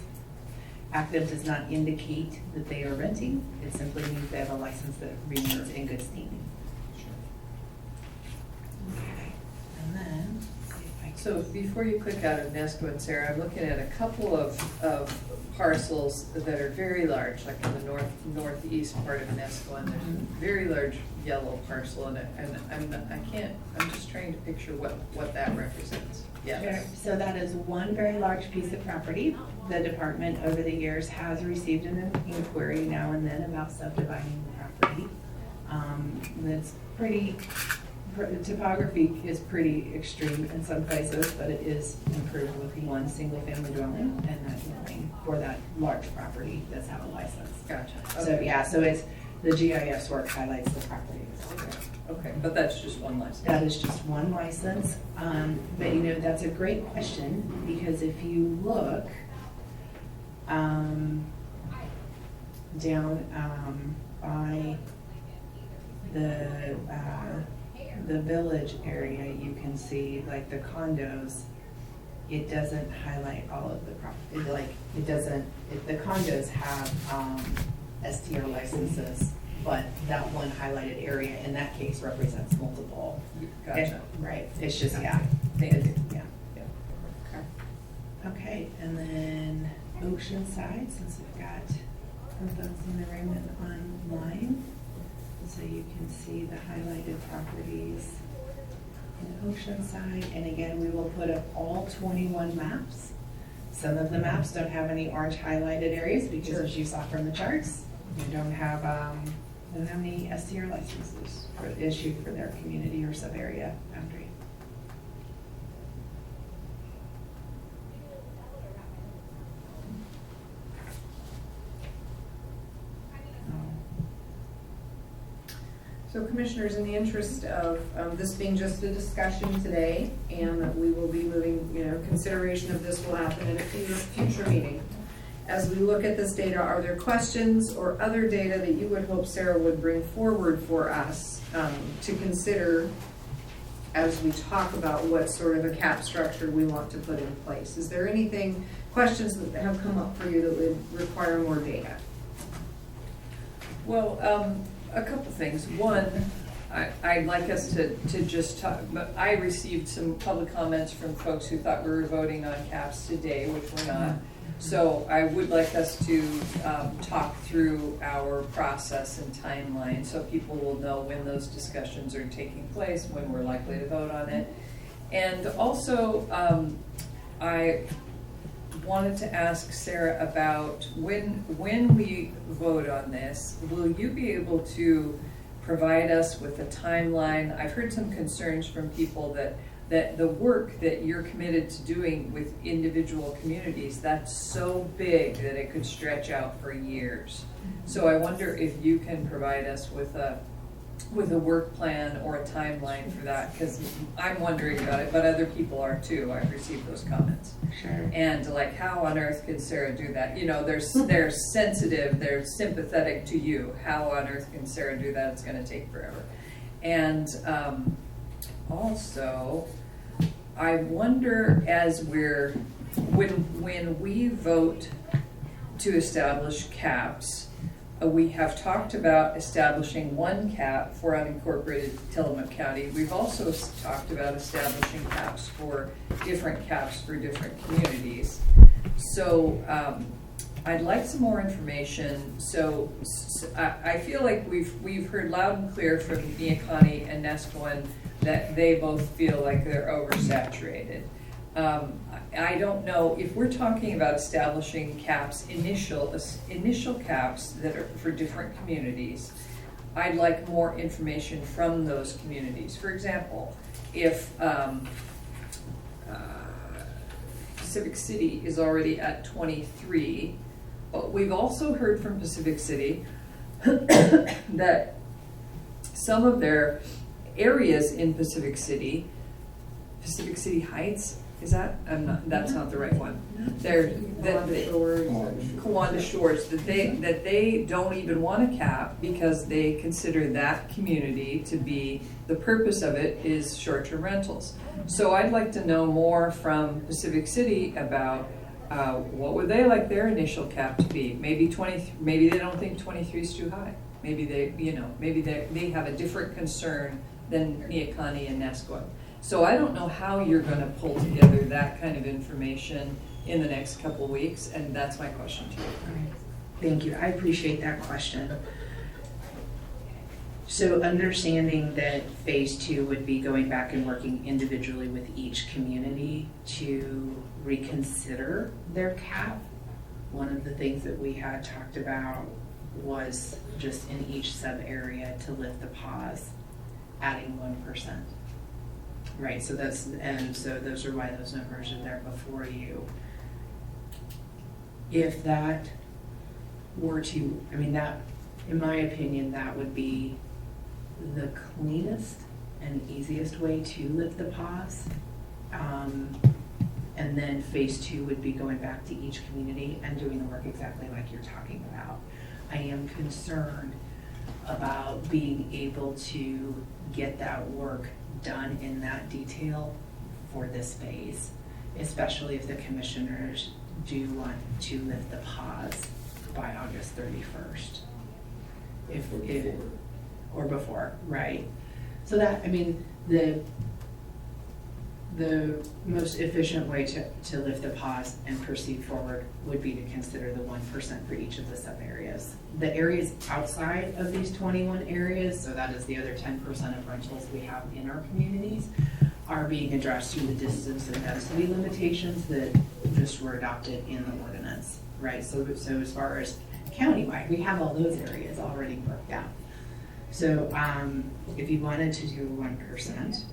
Active does not indicate that they are renting. It simply means they have a license that remains in good standing. Okay, and then, see if I can. So before you click out of Nesco and Sarah, I'm looking at a couple of parcels that are very large, like in the northeast part of Nesco, and there's a very large yellow parcel in it, and I'm just trying to picture what that represents. Yeah. So that is one very large piece of property. The department over the years has received an inquiry now and then about subdividing the property. It's pretty, topography is pretty extreme in some places, but it is improved with one single family dwelling and that dwelling for that large property that's have a license. Gotcha. So yeah, so it's, the GIS work highlights the property. Okay, but that's just one license. That is just one license, but you know, that's a great question, because if you look down by the village area, you can see like the condos, it doesn't highlight all of the property, like it doesn't, the condos have STR licenses, but that one highlighted area in that case represents multiple. Gotcha. Right, it's just, yeah. Thank you. Yeah. Okay, and then Oceanside, since we've got some folks in the room and online, so you can see the highlighted properties in Oceanside. And again, we will put up all 21 maps. Some of the maps don't have any orange highlighted areas because, as you saw from the charts, they don't have any STR licenses issued for their community or sub-area boundary. So commissioners, in the interest of this being just a discussion today, and that we will be moving, consideration of this will happen in a future meeting. As we look at this data, are there questions or other data that you would hope Sarah would bring forward for us to consider as we talk about what sort of a cap structure we want to put in place? Is there anything, questions that have come up for you that would require more data? Well, a couple things. One, I'd like us to just talk, but I received some public comments from folks who thought we were voting on caps today, which we're not. So I would like us to talk through our process and timeline so people will know when those discussions are taking place, when we're likely to vote on it. And also, I wanted to ask Sarah about when we vote on this, will you be able to provide us with a timeline? I've heard some concerns from people that the work that you're committed to doing with individual communities, that's so big that it could stretch out for years. So I wonder if you can provide us with a work plan or a timeline for that, because I'm wondering about it, but other people are too. I've received those comments. Sure. And like, how on earth can Sarah do that? They're sensitive, they're sympathetic to you. How on earth can Sarah do that? It's going to take forever. And also, I wonder when we vote to establish caps, we have talked about establishing one cap for unincorporated Tillamook County. We've also talked about establishing caps for different communities. So I'd like some more information. So I feel like we've heard loud and clear from Neocani and Nestwin that they both feel like they're oversaturated. I don't know if we're talking about establishing caps, initial caps that are for different communities. I'd like more information from those communities. For example, if Pacific City is already at 23, but we've also heard from Pacific City that some of their areas in Pacific City Heights, is that? That's not the right one. Kiwanda Shores, that they don't even want a cap because they consider that community to be, the purpose of it is short-term rentals. So I'd like to know more from Pacific City about what would they like their initial cap to be? Maybe they don't think 23 is too high. Maybe they have a different concern than Neocani and Nesquik. So I don't know how you're going to pull together that kind of information in the next couple weeks, and that's my question to you. Thank you. I appreciate that question. So understanding that phase 2 would be going back and working individually with each community to reconsider their cap. One of the things that we had talked about was just in each sub area to lift the pause, adding 1%. Right, so those are why those numbers are there before you. If that were to, that, in my opinion, that would be the cleanest and easiest way to lift the pause. And then phase 2 would be going back to each community and doing the work exactly like you're talking about. I am concerned about being able to get that work done in that detail for this phase, especially if the commissioners do want to lift the pause by August 31st. Or before, right? So that, the most efficient way to lift the pause and proceed forward would be to consider the 1% for each of the sub areas. The areas outside of these 21 areas, so that is the other 10% of rentals we have in our communities, are being addressed through the distance and density limitations that just were adopted in the ordinance, right? So as far as countywide, we have all those areas already worked out. So if you wanted to do 1%,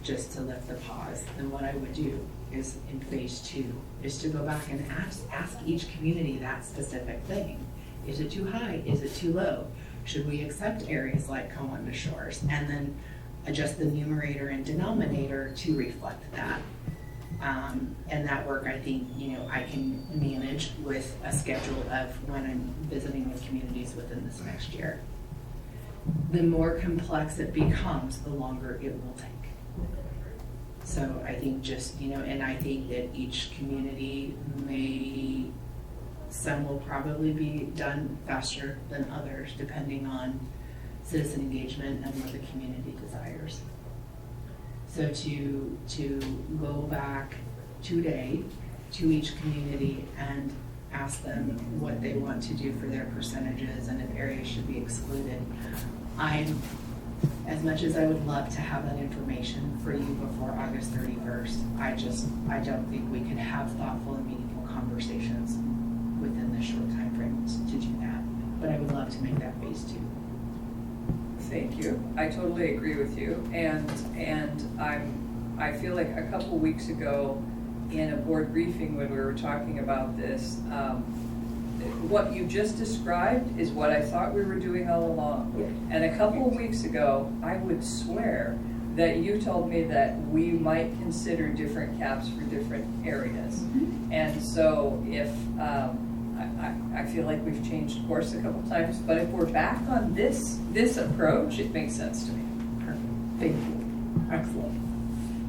just to lift the pause, then what I would do is in phase 2 is to go back and ask each community that specific thing. Is it too high? Is it too low? Should we accept areas like Kiwanda Shores? And then adjust the numerator and denominator to reflect that. And that work, I think, I can manage with a schedule of when I'm visiting with communities within this next year. The more complex it becomes, the longer it will take. So I think and I think that each community some will probably be done faster than others, depending on citizen engagement and what the community desires. So to go back today to each community and ask them what they want to do for their percentages and if areas should be excluded. As much as I would love to have that information for you before August 31st, I don't think we could have thoughtful and meaningful conversations within this short time frame to do that. But I would love to make that phase 2. Thank you. I totally agree with you. And I feel like a couple weeks ago in a board briefing when we were talking about this, what you just described is what I thought we were doing all along. Yeah. And a couple of weeks ago, I would swear that you told me that we might consider different caps for different areas. Mm-hmm. And so if, I feel like we've changed course a couple times, but if we're back on this approach, it makes sense to me. Perfect. Thank you. Excellent.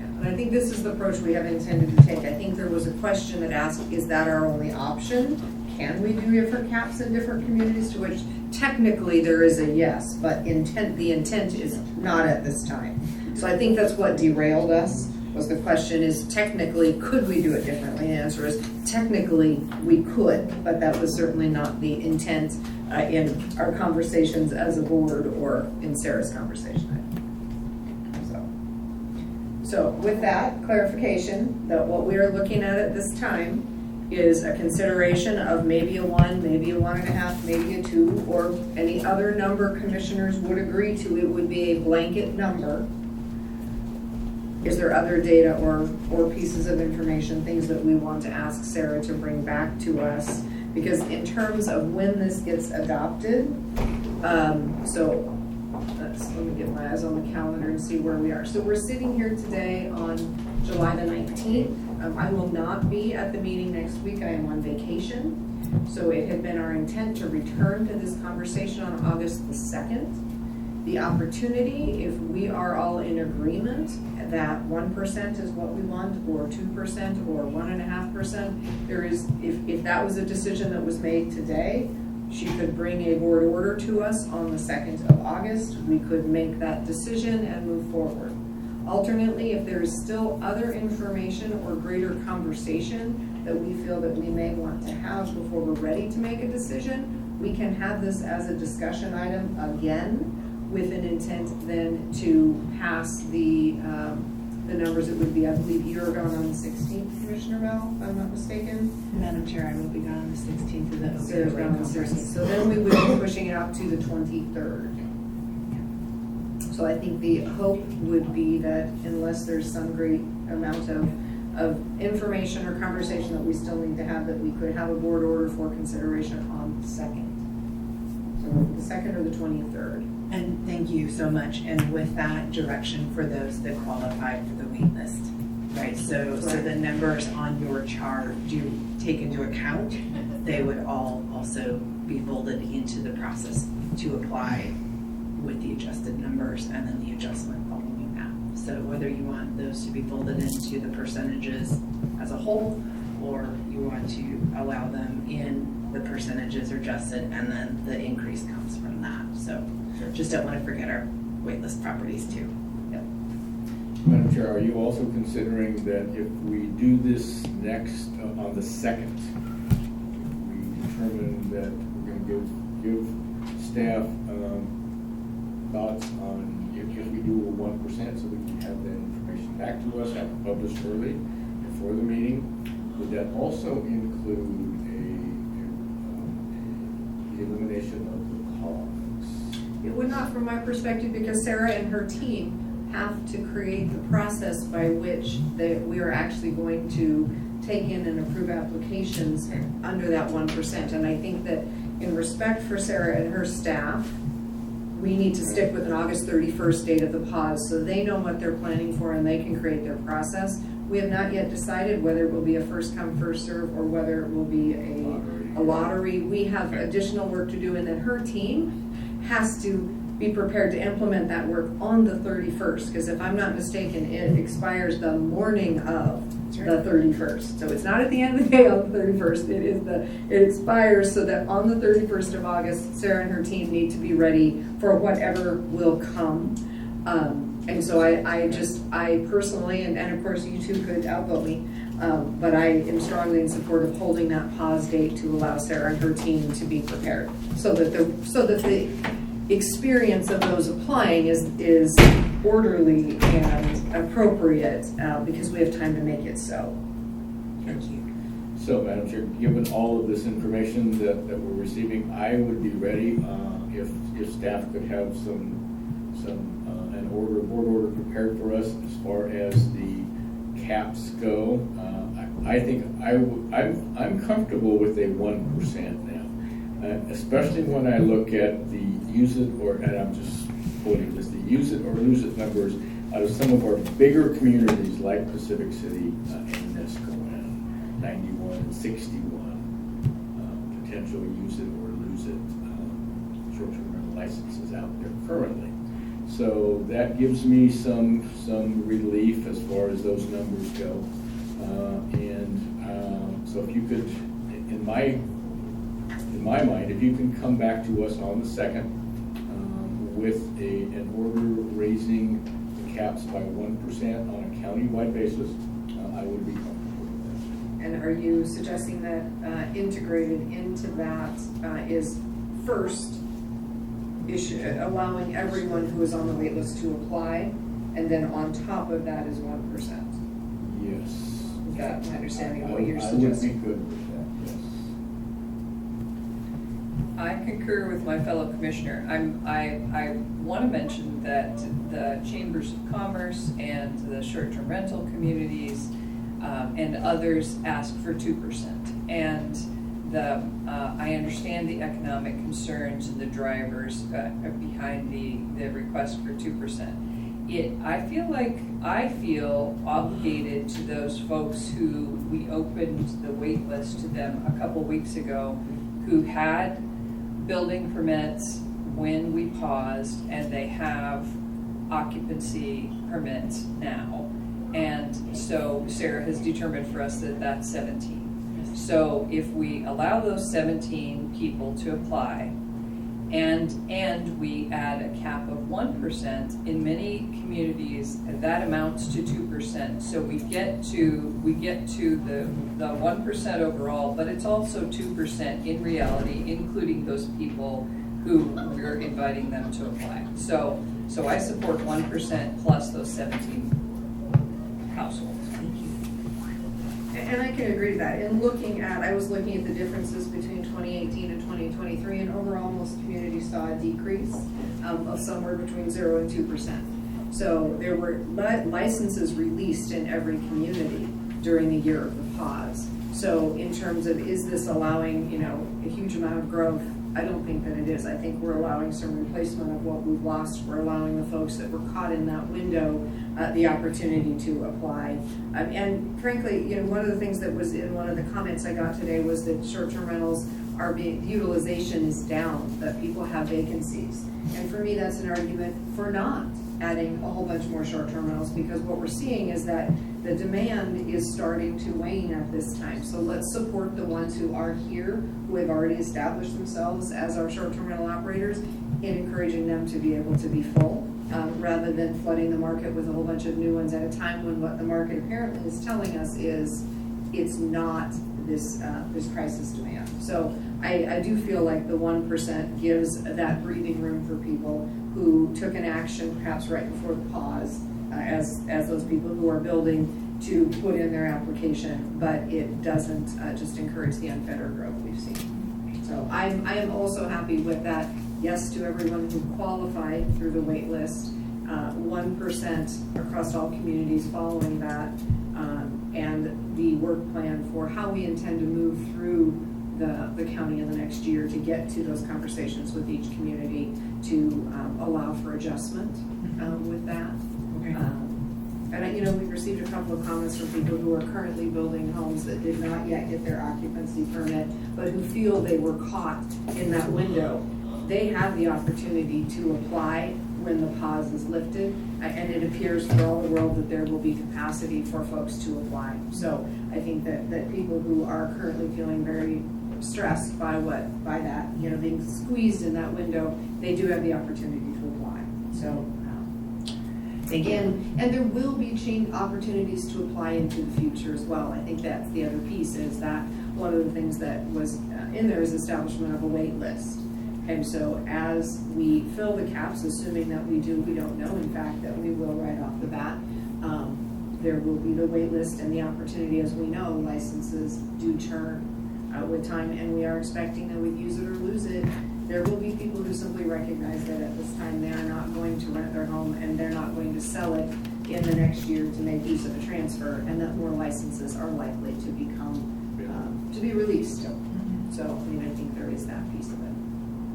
And I think this is the approach we have intended to take. I think there was a question that asked, is that our only option? Can we do different caps in different communities? To which technically there is a yes, but the intent is not at this time. So I think that's what derailed us was the question is technically, could we do it differently? The answer is technically we could, but that was certainly not the intent in our conversations as a board or in Sarah's conversation. So with that clarification, that what we are looking at this time is a consideration of maybe a 1, maybe a 1.5, maybe a 2, or any other number commissioners would agree to. It would be a blanket number. Is there other data or pieces of information, things that we want to ask Sarah to bring back to us? Because in terms of when this gets adopted, let me get my eyes on the calendar and see where we are. So we're sitting here today on July the 19th. I will not be at the meeting next week. I am on vacation. So it had been our intent to return to this conversation on August the 2nd. The opportunity, if we are all in agreement that 1% is what we want, or 2%, or 1.5%, there is, if that was a decision that was made today, she could bring a board order to us on the 2nd of August. We could make that decision and move forward. Alternately, if there is still other information or greater conversation that we feel that we may want to have before we're ready to make a decision, we can have this as a discussion item again with an intent then to pass the numbers. It would be, I believe you're going on the 16th, Commissioner Bell, if I'm not mistaken. Madam Chair, I will be gone on the 16th of the Sarah's Open going on the 16th. So then we would be pushing it out to the 23rd. So I think the hope would be that unless there's some great amount of information or conversation that we still need to have, that we could have a board order for consideration on the 2nd. So the 2nd or the 23rd. And thank you so much. And with that direction for those that qualified for the wait list, right? So the numbers on your chart do take into account, they would all also be folded into the process to apply with the adjusted numbers and then the adjustment following that. So whether you want those to be folded into the percentages as a whole, or you want to allow them in the percentages are adjusted and then the increase comes from that. So just don't want to forget our waitlist properties too. Yep. Madam Chair, are you also considering that if we do this next on the 2nd, we determine that we're going to give staff thoughts on if we do a 1%, so we can have that information back to us, have it published early before the meeting? Would that also include the elimination of the pause? It would not from my perspective, because Sarah and her team have to create the process by which we are actually going to take in and approve applications under that 1%. And I think that in respect for Sarah and her staff, we need to stick with an August 31st date of the pause so they know what they're planning for and they can create their process. We have not yet decided whether it will be a first come, first serve, or whether it will be a lottery. We have additional work to do, and then her team has to be prepared to implement that work on the 31st, because if I'm not mistaken, it expires the morning of the 31st. So it's not at the end of the day on the 31st. It expires so that on the 31st of August, Sarah and her team need to be ready for whatever will come. And so I personally, and of course you two could outvote me, but I am strongly in support of holding that pause date to allow Sarah and her team to be prepared, so that the experience of those applying is orderly and appropriate, because we have time to make it so. Thank you. So, Madam Chair, given all of this information that we're receiving, I would be ready if staff could have an board order prepared for us as far as the caps go. I think I'm comfortable with a 1% now, especially when I look at the use it or, and I'm just quoting this, the use it or lose it numbers out of some of our bigger communities like Pacific City and Nesco and 91 and 61 potential use it or lose it short-term rental licenses out there currently. So that gives me some relief as far as those numbers go. So if you could, in my mind, if you can come back to us on the 2nd with an order raising the caps by 1% on a county-wide basis, I would be comfortable with And are you suggesting that integrated into that is first allowing everyone who is on the wait list to apply, and then on top of that is 1%? that. Yes. Is that my understanding of I what you're would- I would be suggesting? good with that, yes. I concur with my fellow commissioner. I want to mention that the Chambers of Commerce and the short-term rental communities and others asked for 2%. And I understand the economic concerns and the drivers behind the request for 2%. I feel obligated to those folks who we opened the wait list to them a couple weeks ago, who had building permits when we paused, and they have occupancy permits now. And so Sarah has determined for us that that's 17. So if we allow those 17 people to apply, and we add a cap of 1%, in many communities that amounts to 2%. So we get to the 1% overall, but it's also 2% in reality, including those people who we're inviting them to apply. So I support 1% plus those 17 households. And I can agree to that. I was looking at the differences between 2018 and 2023, and overall most communities saw a decrease of somewhere between 0 and 2%. So there were licenses released in every community during the year of the pause. So in terms of, is this allowing, a huge amount of growth? I don't think that it is. I think we're allowing some replacement of what we've lost. We're allowing the folks that were caught in that window the opportunity to apply. And frankly, one of the things that was in one of the comments I got today was that short-term rentals utilization is down, that people have vacancies. And for me, that's an argument for not adding a whole bunch more short-term rentals, because what we're seeing is that the demand is starting to wane at this time. So let's support the ones who are here, who have already established themselves as our short-term rental operators, in encouraging them to be able to be full, rather than flooding the market with a whole bunch of new ones at a time when what the market apparently is telling us is it's not this crisis demand. So I do feel like the 1% gives that breathing room for people who took an action perhaps right before the pause, as those people who are building to put in their application, but it doesn't just encourage the unfettered growth we've seen. So I am also happy with that. Yes to everyone who qualified through the wait list, 1% across all communities following that, and the work plan for how we intend to move through the county in the next year to get to those conversations with each community to allow for adjustment with that. Okay. And we've received a couple of comments from people who are currently building homes that did not yet get their occupancy permit, but who feel they were caught in that window. They have the opportunity to apply when the pause is lifted, and it appears for all the world that there will be capacity for folks to apply. So I think that people who are currently feeling very stressed by that, being squeezed in that window, they do have the opportunity to apply. So again, and there will be opportunities to apply into the future as well. I think that's the other piece, is that one of the things that was in there is establishment of a wait list. And so as we fill the caps, assuming that we don't know, in fact, that we will right off the bat, there will be the wait list and the opportunity. As we know, licenses do turn with time, and we are expecting that we'd use it or lose it. There will be people who simply recognize that at this time they are not going to rent their home, and they're not going to sell it in the next year to make use of a transfer, and that more licenses are likely to to be released. So I think there is that piece of it.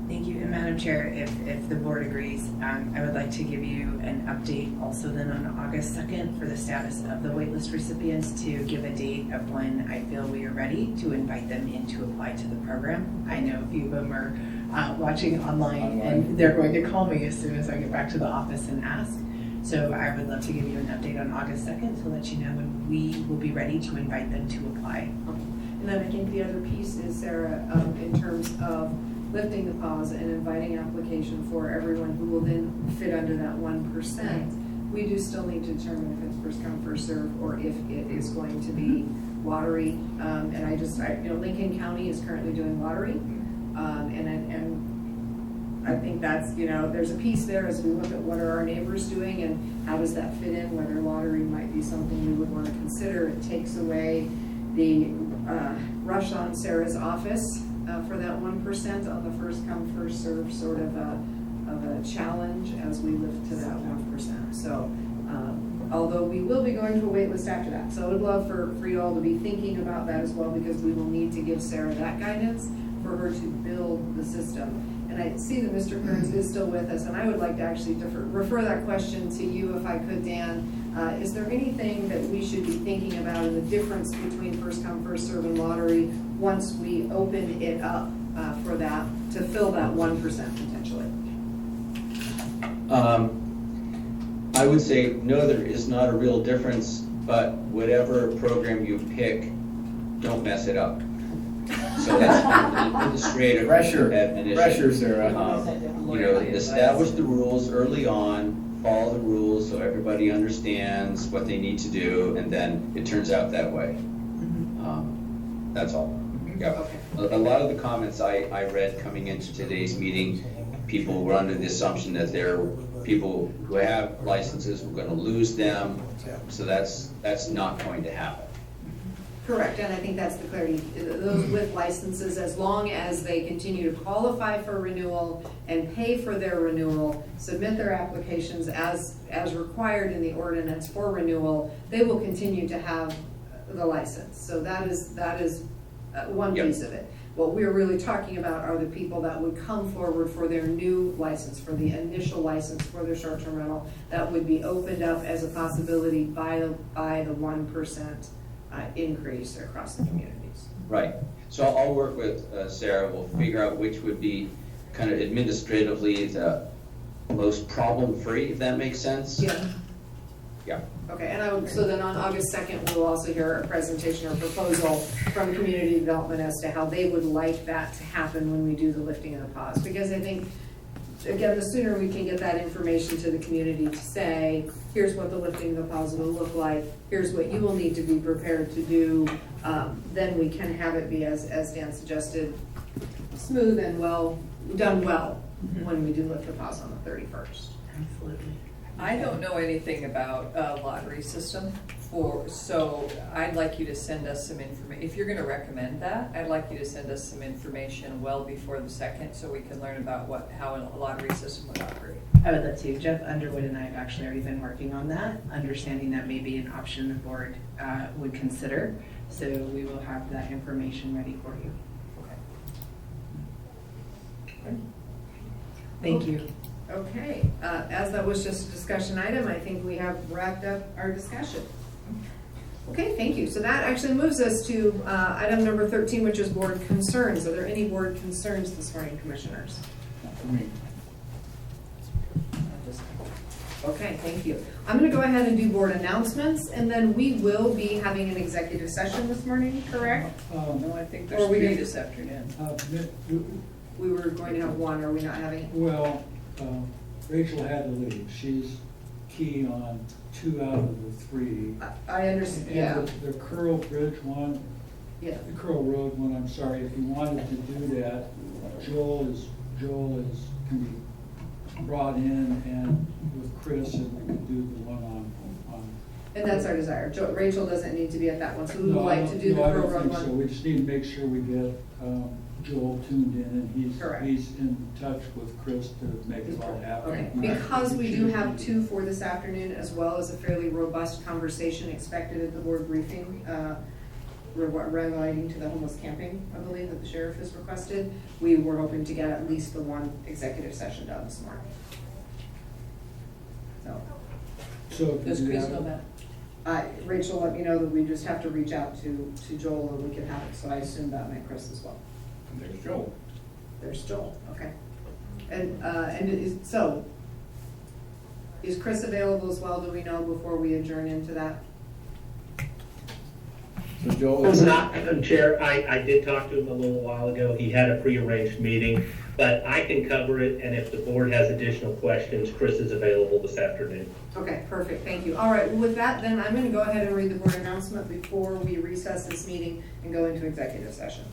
Thank you. And Madam Chair, if the board agrees, I would like to give you an update also then on August 2nd for the status of the waitlist recipients, to give a date of when I feel we are ready to invite them in to apply to the program. I know a few of them are watching online, and they're going to call me as soon as I get back to the office and ask. So I would love to give you an update on August 2nd to let you know when we will be ready to invite them to apply. And then I think the other piece is, Sarah, in terms of lifting the pause and inviting application for everyone who will then fit under that 1%. We do still need to determine if it's first come, first serve, or if it is going to be lottery. And Lincoln County is currently doing lottery. And I think that's, there's a piece there as we look at what are our neighbors doing and how does that fit in, whether lottery might be something we would want to consider. It takes away the rush on Sarah's office for that 1% on the first come, first serve sort of a challenge as we lift to that 1%. So although we will be going to a wait list after that. So I would love for you all to be thinking about that as well, because we will need to give Sarah that guidance for her to build the system. And I see that Mr. Kearns is still with us, and I would like to actually refer that question to you if I could, Dan. Is there anything that we should be thinking about in the difference between first come, first serve and lottery once we open it up for that, to fill that 1% potentially? I would say, no, there is not a real difference, but whatever program you pick, don't mess it up. So that's an administrative admonition. Pressure, Sarah. Establish the rules early on, follow the rules so everybody understands what they need to do, and then it turns out that way. That's all. Yeah. A lot of the comments I read coming into today's meeting, people were under the assumption that there are people who have licenses, we're going to lose them, so that's not going to happen. Correct, and I think that's the clarity. Those with licenses, as long as they continue to qualify for renewal and pay for their renewal, submit their applications as required in the ordinance for renewal, they will continue to have the license. So that is one piece of it. What we're really talking about are the people that would come forward for their new license, for the initial license for their short-term rental, that would be opened up as a possibility by the 1% increase across the communities. Right. So I'll work with Sarah. We'll figure out which would be kind of administratively the most problem-free, if that makes sense. Yeah. Yeah. Okay, and so then on August 2nd, we'll also hear a presentation or proposal from community development as to how they would like that to happen when we do the lifting of the pause. Because I think, again, the sooner we can get that information to the community to say, here's what the lifting of the pause will look like, here's what you will need to be prepared to do, then we can have it be, as Dan suggested, smooth and done well when we do lift the pause on the 31st. Absolutely. I don't know anything about a lottery system, so I'd like you to send us some information. If you're going to recommend that, I'd like you to send us some information well before the 2nd so we can learn about how a lottery system would operate. I would love to. Jeff Underwood and I have actually already been working on that, understanding that may be an option the board would consider. So we will have that information ready for you. Okay. Thank you. Okay, as that was just a discussion item, I think we have wrapped up our discussion. Okay, thank you. So that actually moves us to item number 13, which is board concerns. Are there any board concerns this morning, commissioners? Not for me. Okay, thank you. I'm going to go ahead and do board announcements, and then we will be having an executive session this morning, correct? No, I think there's Or we 3 didn't- this afternoon. We were going to have one, are we not having? Well, Rachel had to leave. She's key on 2 out of the 3. I understand, yeah. And the Curl Bridge one, Yeah. the Curl Road one, I'm sorry, if you wanted to do that, Joel can be brought in, and with Chris, and we can do the one on. And that's our desire. Rachel doesn't need to be at that one, so we would No, like to do the I Pearl don't Road think so. one. We just need to make sure we get Joel tuned in, and Correct. he's in touch with Chris to make it all happen. Okay, because we do have 2 for this afternoon, as well as a fairly robust conversation expected at the board briefing, relating to the homeless camping, I believe, that the sheriff has requested. We were hoping to get at least the one executive session done this morning. So Does Chris know that? Rachel let me know that we just have to reach out to Joel and we can have it, so I assume that meant Chris as well. And there's Joel. There's Joel, okay. And is Chris available as well, do we know, before we adjourn into that? So Joel. It's not, Madam Chair, I did talk to him a little while ago. He had a prearranged meeting, but I can cover it, and if the board has additional questions, Chris is available this afternoon. Okay, perfect, thank you. All right, well, with that, then I'm gonna go ahead and read the board announcement before we recess this meeting and go into executive session.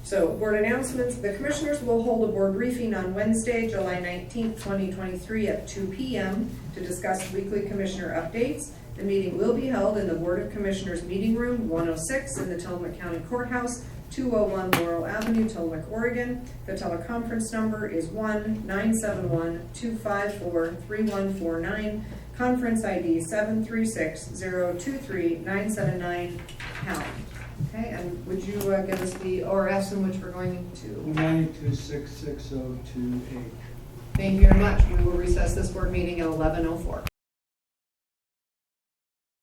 So, board announcements, the commissioners will hold a board briefing on Wednesday, July 19th, 2023 at 2 p.m. to discuss weekly commissioner updates. The meeting will be held in the Board of Commissioners Meeting Room 106 in the Tillamook County Courthouse, 201 Laurel Avenue, Tillamook, Oregon. The teleconference number is 1-971-254-3149. Conference ID 736-023-979 pound. Okay, and would you give us the ORS in which we're going to? 92666028. Thank you very much. We will recess this board meeting at 11:04.